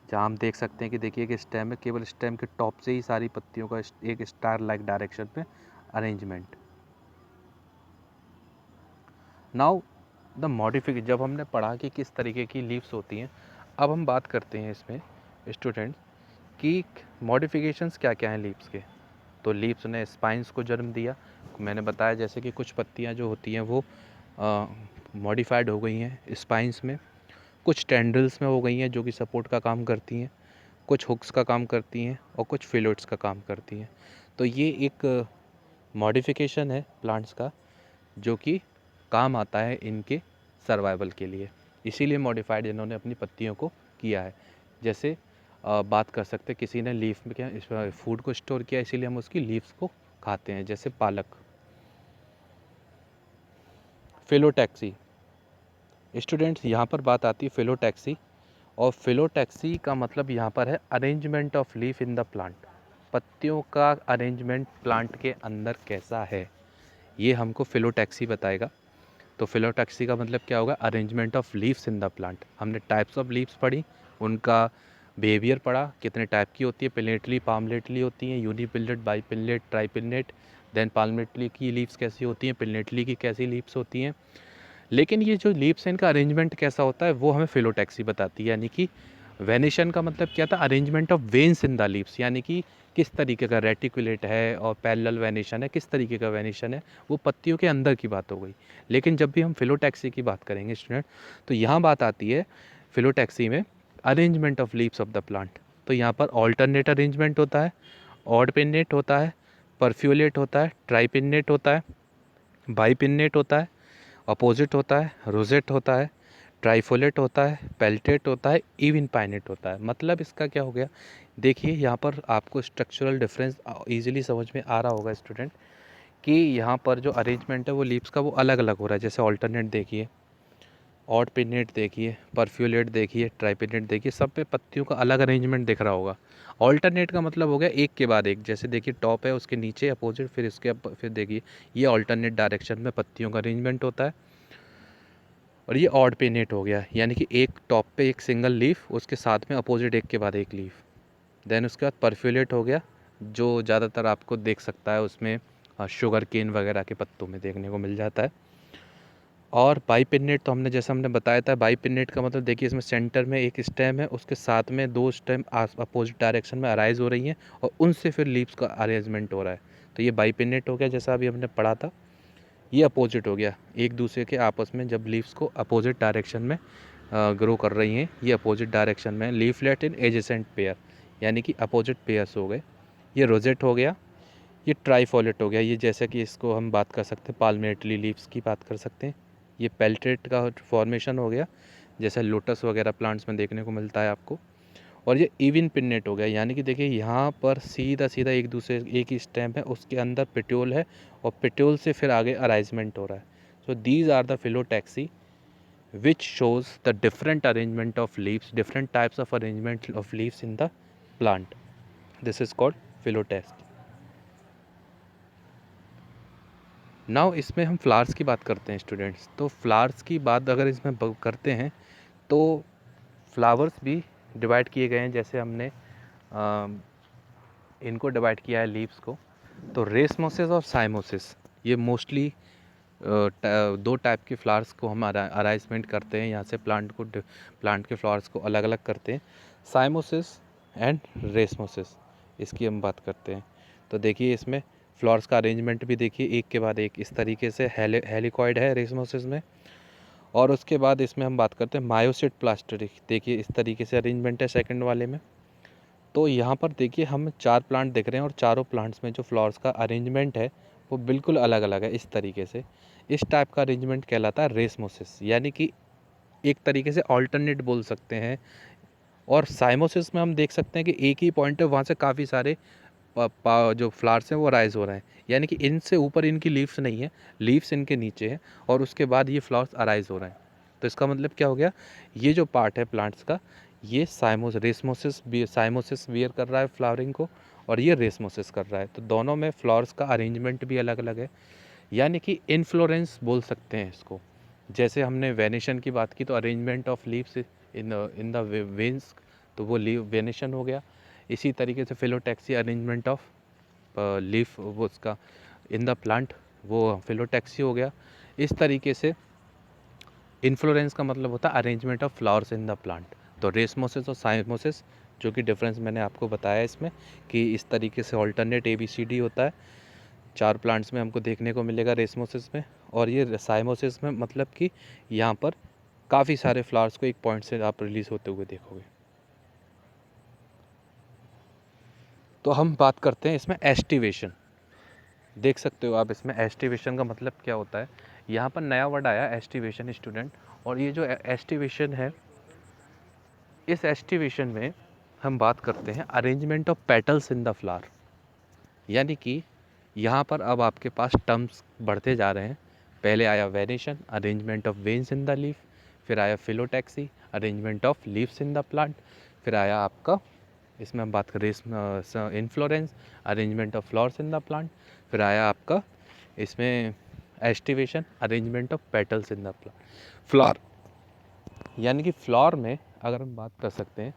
जहाँ हम देख सकते हैं कि देखिए कि स्टेम है, केवल स्टेम के टॉप से ही सारी पत्तियों का एक स्टार लाइक डायरेक्शन में अरेंजमेंट। नाउ द मॉडिफिकेशन, जब हमने पढ़ा कि किस तरीके की लीव्स होती हैं, अब हम बात करते हैं इसमें स्टूडेंट्स कि मॉडिफिकेशंस क्या क्या हैं लीव्स के। तो लीव्स ने स्पाइंस को जन्म दिया, मैंने बताया जैसे कि कुछ पत्तियां जो होती हैं वो मॉडिफाइड हो गई हैं स्पाइंस में, कुछ टेंड्रिल्स में हो गई हैं जो कि सपोर्ट का काम करती हैं, कुछ हुक्स का काम करती हैं और कुछ फिलोट्स का काम करती हैं। तो ये एक मॉडिफिकेशन है प्लांट्स का जो कि काम आता है इनके सर्वाइवल के लिए, इसीलिए मॉडिफाइड इन्होंने अपनी पत्तियों को किया है। जैसे बात कर सकते हैं किसी ने लीफ में क्या फूड को स्टोर किया, इसीलिए हम उसकी लीव्स को खाते हैं, जैसे पालक। फिलोटैक्सी स्टूडेंट्स, यहाँ पर बात आती है फिलोटैक्सी, और फिलोटैक्सी का मतलब यहाँ पर है arrangement of leaf in the plant. पत्तियों का अरेंजमेंट प्लांट के अंदर कैसा है ये हमको फिलोटैक्सी बताएगा। तो फिलोटैक्सी का मतलब क्या होगा, arrangement of leaves in the plant. हमने टाइप्स ऑफ लीव्स पढ़ी, उनका बिहेवियर पढ़ा, कितने टाइप की होती है, पिलेटली पाल्मेटली होती हैं, यूनिपिलेट, बाईपिलेट, ट्राईपिलेट। देन पाल्मेटली की लीव्स कैसी होती हैं, पिलेटली की कैसी लीव्स होती हैं। लेकिन ये जो लीव्स हैं इनका अरेंजमेंट कैसा होता है वो हमें फिलोटैक्सी बताती है। यानी कि वेनेशन का मतलब क्या था, arrangement of veins in the leaves, यानी कि किस तरीके का रेटिकुलेट है और पैरेलल वेनेशन है, किस तरीके का वेनेशन है, वो पत्तियों के अंदर की बात हो गई। लेकिन जब भी हम फिलोटैक्सी की बात करेंगे स्टूडेंट, तो यहाँ बात आती है फिलोटैक्सी में arrangement of leaves of the plant. तो यहाँ पर ऑल्टरनेट अरेंजमेंट होता है, ऑड पिन्नेट होता है, परफ्यूलेट होता है, ट्राईपिन्नेट होता है, बाईपिन्नेट होता है, अपोजिट होता है, रोजेट होता है, ट्राइफोलेट होता है, पेल्टेट होता है, इवन पाइनेट होता है। मतलब इसका क्या हो गया, देखिए यहाँ पर आपको स्ट्रक्चरल डिफरेंस इजीली समझ में आ रहा होगा स्टूडेंट कि यहाँ पर जो अरेंजमेंट है वो लीव्स का वो अलग अलग हो रहा है। जैसे ऑल्टरनेट देखिए, ऑड पिनेट देखिए, परफ्यूलेट देखिए, ट्राइपिनेट देखिए, सब पे पत्तियों का अलग अरेंजमेंट दिख रहा होगा। ऑल्टरनेट का मतलब हो गया एक के बाद एक, जैसे देखिए टॉप है उसके नीचे अपोजिट, फिर इसके फिर देखिए ये ऑल्टरनेट डायरेक्शन में पत्तियों का अरेंजमेंट होता है। और ये ऑड पिनेट हो गया, यानी कि एक टॉप पे एक सिंगल लीफ, उसके साथ में अपोजिट एक के बाद एक लीफ। देन उसके बाद परफ्यूलेट हो गया, जो ज़्यादातर आपको देख सकता है उसमें शुगर केन वगैरह के पत्तों में देखने को मिल जाता है। और बाईपिन्नेट तो हमने जैसे हमने बताया था, बाईपिन्नेट का मतलब देखिए इसमें सेंटर में एक स्टेम है, उसके साथ में दो स्टेम अपोजिट डायरेक्शन में अराइज हो रही हैं और उनसे फिर लीव्स का अरेंजमेंट हो रहा है। तो ये बाईपिन्नेट हो गया, जैसा अभी हमने पढ़ा था। ये अपोजिट हो गया, एक दूसरे के आपस में जब लीव्स को अपोजिट डायरेक्शन में ग्रो कर रही हैं, ये अपोजिट डायरेक्शन में लीफलेट इन एजेसेंट पेयर, यानी कि अपोजिट पेयर्स हो गए। ये रोजेट हो गया, ये ट्राईफॉलेट हो गया, ये जैसे कि इसको हम बात कर सकते हैं पाल्मेटली लीव्स की बात कर सकते हैं। ये पेल्टेट का फॉर्मेशन हो गया, जैसे लोटस वगैरह प्लांट्स में देखने को मिलता है आपको। और ये इवन पिन्नेट हो गया, यानी कि देखिए यहाँ पर सीधा सीधा एक दूसरे एक ही स्टेम है, उसके अंदर पेट्योल है और पेट्योल से फिर आगे अराइजमेंट हो रहा है। So these are the phyllotaxy which shows the different arrangement of leaves, different types of arrangement of leaves in the plant. This is called phyllotaxy. Now इसमें हम फ्लावर्स की बात करते हैं स्टूडेंट्स। तो फ्लावर्स की बात अगर इसमें करते हैं तो फ्लावर्स भी डिवाइड किए गए हैं, जैसे हमने इनको डिवाइड किया है लीव्स को। तो रेसमोसिस और साइमोसिस, ये मोस्टली दो टाइप के फ्लावर्स को हम अरेंजमेंट करते हैं, यहाँ से प्लांट के फ्लावर्स को अलग अलग करते हैं। साइमोसिस एंड रेसमोसिस, इसकी हम बात करते हैं। तो देखिए इसमें फ्लावर्स का अरेंजमेंट भी देखिए एक के बाद एक इस तरीके से हेलिकॉइड है रेसमोसिस में। और उसके बाद इसमें हम बात करते हैं मायोसिट प्लास्टिक, देखिए इस तरीके से अरेंजमेंट है सेकंड वाले में। तो यहाँ पर देखिए हम 4 प्लांट देख रहे हैं और चारों प्लांट्स में जो फ्लावर्स का अरेंजमेंट है वो बिल्कुल अलग अलग है इस तरीके से। इस टाइप का अरेंजमेंट कहलाता है रेसमोसिस, यानी कि एक तरीके से ऑल्टरनेट बोल सकते हैं। और साइमोसिस में हम देख सकते हैं कि एक ही पॉइंट है, वहाँ से काफ़ी सारे जो फ्लावर्स हैं वो राइज हो रहे हैं, यानी कि इनसे ऊपर इनकी लीव्स नहीं है, लीव्स इनके नीचे है और उसके बाद ये फ्लावर्स अराइज हो रहे हैं। तो इसका मतलब क्या हो गया, ये जो पार्ट है प्लांट्स का, ये साइमोसिस वियर कर रहा है फ्लावरिंग को और ये रेसमोसिस कर रहा है। तो दोनों में फ्लावर्स का अरेंजमेंट भी अलग अलग है, यानी कि इन्फ्लोरेंस बोल सकते हैं इसको। जैसे हमने वेनेशन की बात की तो arrangement of leaves in the veins, तो वो लीव वेनेशन हो गया। इसी तरीके से फिलोटैक्सी अरेंजमेंट ऑफ लीफ वो उसका इन द प्लांट, वो फिलोटैक्सी हो गया। इस तरीके से इन्फ्लोरेंस का मतलब होता है arrangement of flowers in the plant. तो रेसमोसिस और साइमोसिस, जो कि डिफरेंस मैंने आपको बताया इसमें कि इस तरीके से ऑल्टरनेट ABCD होता है, 4 प्लांट्स में हमको देखने को मिलेगा रेसमोसिस में। और ये साइमोसिस में मतलब कि यहाँ पर काफ़ी सारे फ्लावर्स को एक पॉइंट से आप रिलीज़ होते हुए देखोगे। तो हम बात करते हैं इसमें एस्टिवेशन। देख सकते हो आप इसमें एस्टिवेशन का मतलब क्या होता है। यहाँ पर नया वर्ड आया एस्टिवेशन स्टूडेंट, और ये जो एस्टिवेशन है, इस एस्टिवेशन में हम बात करते हैं arrangement of petals in the flower. यानी कि यहाँ पर अब आपके पास टर्म्स बढ़ते जा रहे हैं। पहले आया venation, arrangement of veins in the leaf, फिर आया phyllotaxy, arrangement of leaves in the plant, फिर आया आपका इसमें हम बात करें inflorescence, arrangement of flowers in the plant, फिर आया आपका इसमें aestivation, arrangement of petals in the flower. यानी कि फ्लावर में अगर हम बात कर सकते हैं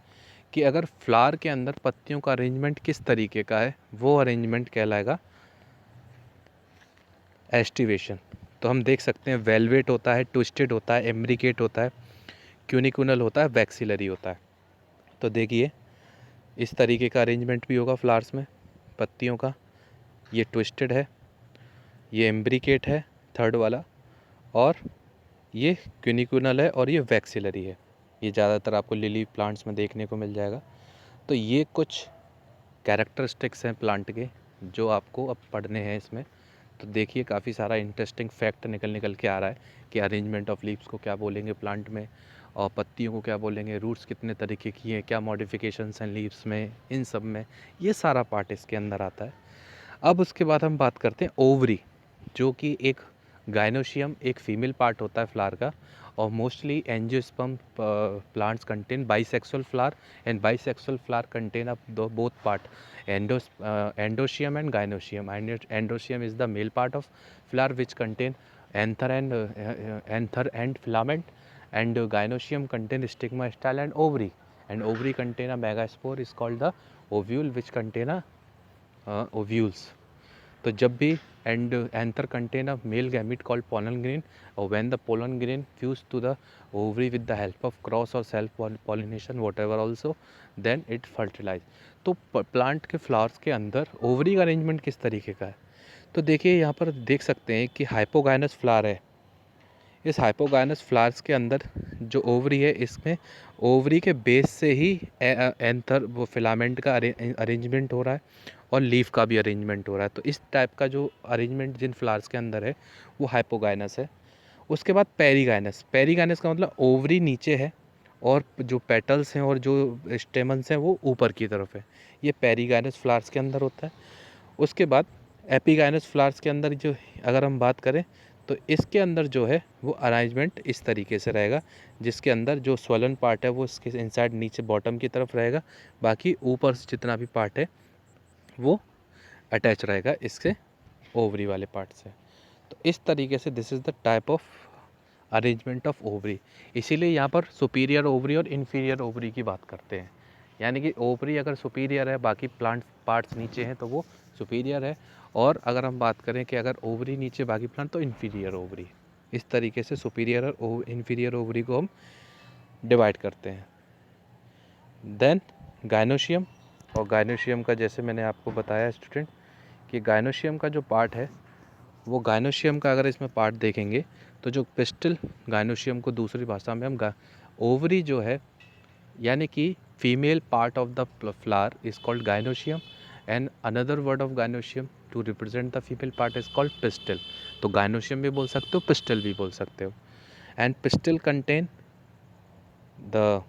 कि अगर फ्लावर के अंदर पत्तियों का अरेंजमेंट किस तरीके का है, वो अरेंजमेंट कहलाएगा एस्टिवेशन। तो हम देख सकते हैं वेलवेट होता है, ट्विस्टेड होता है, एम्ब्रिकेट होता है, क्यूनिकुनल होता है, वैक्सिलरी होता है। तो देखिए इस तरीके का अरेंजमेंट भी होगा फ्लावर्स में पत्तियों का। ये ट्विस्टेड है, ये एम्ब्रिकेट है थर्ड वाला, और ये क्यूनिकुनल है, और ये वैक्सिलरी है। ये ज़्यादातर आपको लिली प्लांट्स में देखने को मिल जाएगा। तो ये कुछ कैरेक्टरिस्टिक्स हैं प्लांट के जो आपको अब पढ़ने हैं इसमें। तो देखिए काफ़ी सारा इंटरेस्टिंग फैक्ट निकल के आ रहा है कि अरेंजमेंट ऑफ लीव्स को क्या बोलेंगे प्लांट में, और पत्तियों को क्या बोलेंगे, रूट्स कितने तरीके की हैं, क्या मॉडिफिकेशंस हैं लीव्स में, इन सब में ये सारा पार्ट इसके अंदर आता है। अब उसके बाद हम बात करते हैं ओवरी, जो कि एक गाइनोशियम, एक फीमेल पार्ट होता है फ्लावर का। और mostly angiosperm plants contain bisexual flower, and bisexual flower contain up both part, androecium and gynoecium. Androecium is the male part of flower which contain anther and filament, and gynoecium contain stigma, style and ovary, and ovary contain a megaspore is called the ovule which contain a ovules. तो जब भी and anther contain a male gamete called pollen grain, और when the pollen grain fuse to the ovary with the help of cross और self pollination whatever also, then it fertilize. तो plant के flowers के अंदर ovary का arrangement किस तरीके का है, तो देखिए यहाँ पर देख सकते हैं कि हाइपोगाइनस फ्लावर है। इस हाइपोगाइनस फ्लावर्स के अंदर जो ओवरी है, इसमें ओवरी के बेस से ही एंथर वो फिलामेंट का अरेंजमेंट हो रहा है, और लीफ का भी अरेंजमेंट हो रहा है। तो इस टाइप का जो अरेंजमेंट जिन फ्लावर्स के अंदर है वो हाइपोगाइनस है। उसके बाद पेरीगाइनस, पेरीगाइनस का मतलब ओवरी नीचे है और जो पेटल्स हैं और जो स्टेमन्स हैं वो ऊपर की तरफ है। ये पेरीगाइनस फ्लावर्स के अंदर होता है। उसके बाद एपिगाइनस फ्लावर्स के अंदर जो अगर हम बात करें तो इसके अंदर जो है वो अरेंजमेंट इस तरीके से रहेगा, जिसके अंदर जो स्वलन पार्ट है वो इसके इनसाइड नीचे बॉटम की तरफ रहेगा, बाकी ऊपर से जितना भी पार्ट है वो अटैच रहेगा इसके ओवरी वाले पार्ट से। तो इस तरीके से this is the type of arrangement of ovary. इसीलिए यहाँ पर सुपीरियर ओवरी और इन्फीरियर ओवरी की बात करते हैं। यानी कि ओवरी अगर सुपीरियर है, बाकी प्लांट पार्ट्स नीचे हैं, तो वो सुपीरियर है। और अगर हम बात करें कि अगर ओवरी नीचे बाकी प्लांट, तो इन्फीरियर ओवरी। इस तरीके से सुपीरियर और इन्फीरियर ओवरी को हम डिवाइड करते हैं। Then gynoecium. और गायनोशियम का जैसे मैंने आपको बताया स्टूडेंट कि गायनोशियम का जो पार्ट है, वो गायनोशियम का अगर इसमें पार्ट देखेंगे तो जो पिस्टल, गायनोशियम को दूसरी भाषा में हम ओवरी जो है, यानी कि female part of the flower is called gynoecium, and another word of gynoecium to represent the female part is called pistil. तो गायनोशियम भी बोल सकते हो, पिस्टल भी बोल सकते हो। And pistil contain the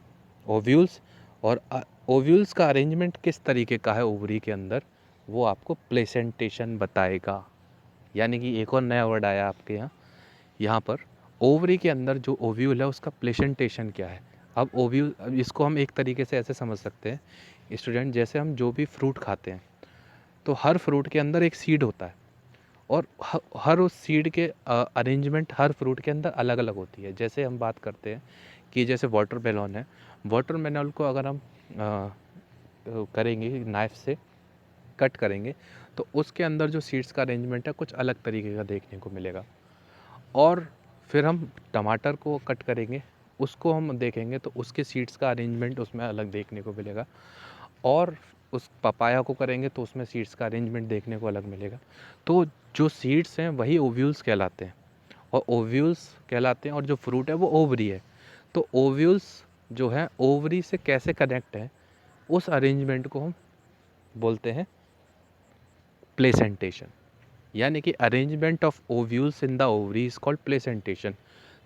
ovules. और ओव्यूल्स का अरेंजमेंट किस तरीके का है ओवरी के अंदर, वो आपको प्लेसेंटेशन बताएगा। यानी कि एक और नया वर्ड आया आपके यहाँ पर ओवरी के अंदर जो ओव्यूल है उसका प्लेसेंटेशन क्या है। अब ओव्यूल, इसको हम एक तरीके से ऐसे समझ सकते हैं स्टूडेंट, जैसे हम जो भी फ्रूट खाते हैं तो हर फ्रूट के अंदर एक सीड होता है, और हर उस सीड के अरेंजमेंट हर फ्रूट के अंदर अलग अलग होती है। जैसे हम बात करते हैं कि जैसे वाटरमेलन है, वाटरमेलन को अगर हम करेंगे नाइफ से कट करेंगे तो उसके अंदर जो सीड्स का अरेंजमेंट है कुछ अलग तरीके का देखने को मिलेगा। और फिर हम टमाटर को कट करेंगे, उसको हम देखेंगे तो उसके सीड्स का अरेंजमेंट उसमें अलग देखने को मिलेगा। और उस पपाया को करेंगे तो उसमें सीड्स का अरेंजमेंट देखने को अलग मिलेगा। तो जो सीड्स हैं वही ओव्यूल्स कहलाते हैं, और ओव्यूल्स कहलाते हैं, और जो फ्रूट है वो ओवरी है। तो ओव्यूल्स जो है ओवरी से कैसे कनेक्ट है, उस अरेंजमेंट को हम बोलते हैं प्लेसेंटेशन। यानी कि arrangement of ovules in the ovary is called placentation.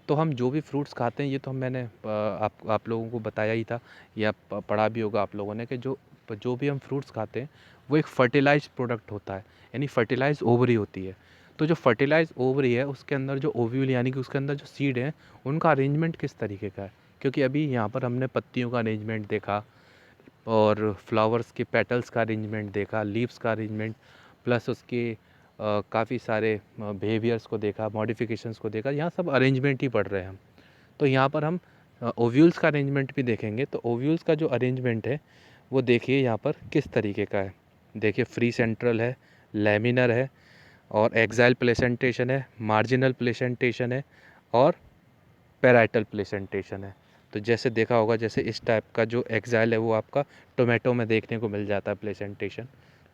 तो हम जो भी फ्रूट्स खाते हैं, ये तो मैंने आप लोगों को बताया ही था, या पढ़ा भी होगा आप लोगों ने, कि जो भी हम फ्रूट्स खाते हैं वो एक फर्टिलाइज प्रोडक्ट होता है, यानी फर्टिलाइज ओवरी होती है। तो जो फर्टिलाइज ओवरी है उसके अंदर जो ओव्यूल यानी कि उसके अंदर जो सीड है उनका अरेंजमेंट किस तरीके का है, क्योंकि अभी यहाँ पर हमने पत्तियों का अरेंजमेंट देखा, और फ्लावर्स के पेटल्स का अरेंजमेंट देखा, लीव्स का अरेंजमेंट, प्लस उसके काफ़ी सारे बिहेवियर्स को देखा, मॉडिफिकेशंस को देखा। यहाँ सब अरेंजमेंट ही पढ़ रहे हैं हम। तो यहाँ पर हम ओव्यूल्स का अरेंजमेंट भी देखेंगे। तो ओव्यूल्स का जो अरेंजमेंट है वो देखिए यहाँ पर किस तरीके का है। देखिए फ्री सेंट्रल है, लैमिनर है, और एक्साइल प्लेसेंटेशन है, मार्जिनल प्लेसेंटेशन है, और पैराइटल प्लेसेंटेशन है। तो जैसे देखा होगा, जैसे इस टाइप का जो एक्साइल है वो आपका टोमेटो में देखने को मिल जाता है प्लेसेंटेशन।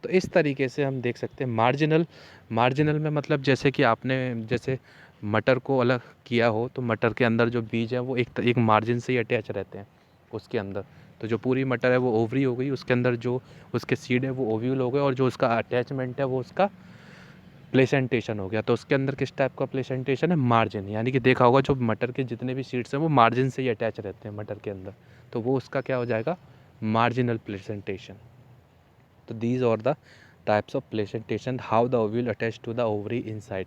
तो इस तरीके से हम देख सकते हैं मार्जिनल में मतलब जैसे कि आपने जैसे मटर को अलग किया हो, तो मटर के अंदर जो बीज है वो एक मार्जिन से ही अटैच रहते हैं उसके अंदर। तो जो पूरी मटर है वो ओवरी हो गई, उसके अंदर जो उसके सीड है वो ओव्यूल हो गए, और जो उसका अटैचमेंट है वो उसका प्लेसेंटेशन हो गया। तो उसके अंदर किस टाइप का प्लेसेंटेशन है, मार्जिन। यानी कि देखा होगा जो मटर के जितने भी सीड्स हैं वो मार्जिन से ही अटैच रहते हैं मटर के अंदर, तो वो उसका क्या हो जाएगा, मार्जिनल प्लेसेंटेशन। तो these are the types of placentation, how the ovule attach to the ovary inside.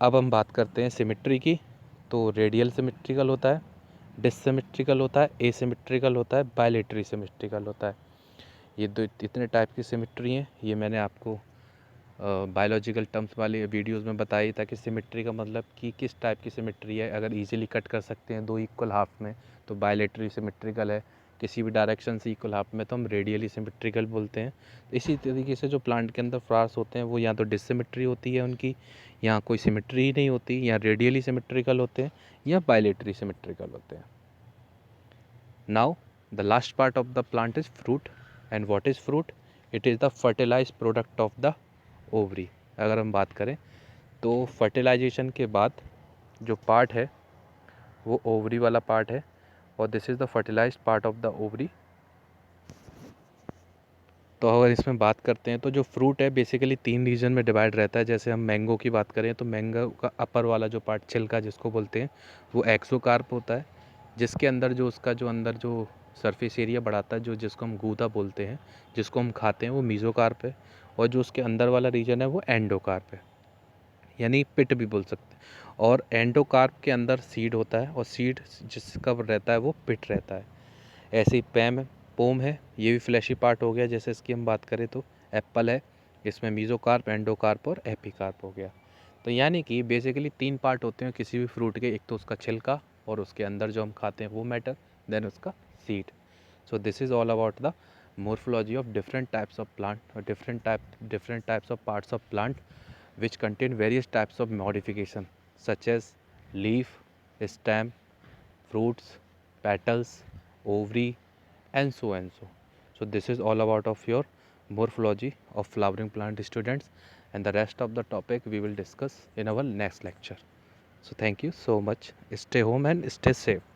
अब हम बात करते हैं सिमेट्री की। तो रेडियल सिमेट्रिकल होता है, डिससिमेट्रिकल होता है, एसिमेट्रिकल होता है, बायलेटरी सिमेट्रिकल होता है। ये दो इतने टाइप की सिमेट्री हैं। ये मैंने आपको बायोलॉजिकल टर्म्स वाले वीडियोस में बताया था कि सिमेट्री का मतलब कि किस टाइप की सिमेट्री है। अगर इजीली कट कर सकते हैं दो इक्वल हाफ में तो बायलेटरी सिमेट्रिकल है, किसी भी डायरेक्शन से इक्वल हाफ में तो हम रेडियली सिमेट्रिकल बोलते हैं। इसी तरीके से जो प्लांट के अंदर फ्लावर्स होते हैं वो या तो डिससिमेट्री होती है उनकी, या कोई सिमेट्री ही नहीं होती, या रेडियली सिमेट्रिकल होते हैं, या बायलेटरी सिमेट्रिकल होते हैं। Now the last part of the plant is fruit. And what is fruit? It is the fertilize product of the ovary. अगर हम बात करें तो फर्टिलाइजेशन के बाद जो पार्ट है वो ओवरी वाला पार्ट है, और this is the fertilized part of the ovary. तो अगर इसमें बात करते हैं तो जो फ्रूट है बेसिकली 3 रीजन में डिवाइड रहता है। जैसे हम मैंगो की बात करें तो मैंगो का अपर वाला जो पार्ट, छिलका जिसको बोलते हैं, वो एक्सोकार्प होता है, जिसके अंदर जो उसका जो अंदर जो सरफेस एरिया बढ़ाता है, जो जिसको हम गूदा बोलते हैं, जिसको हम खाते हैं, वो मीजोकार्प है। और जो उसके अंदर वाला रीजन है वो एंडोकार्प है, यानी पिट भी बोल सकते हैं। और एंडोकार्प के अंदर सीड होता है, और सीड जिसका रहता है वो पिट रहता है। ऐसे ही पोम है, ये भी फ्लैशी पार्ट हो गया। जैसे इसकी हम बात करें तो एप्पल है, इसमें मीज़ोकार्प, एंडोकार्प और एपिकार्प हो गया। तो यानी कि बेसिकली 3 पार्ट होते हैं किसी भी फ्रूट के, एक तो उसका छिलका और उसके अंदर जो हम खाते हैं वो मैटर, देन उसका seed. So this is all about the morphology of different types of plant or different types of parts of plant which contain various types of modification such as leaf, stem, fruits, petals, ovary and so and so. So this is all about of your morphology of flowering plant, students, and the rest of the topic we will discuss in our next lecture. So thank you so much. Stay home and stay safe.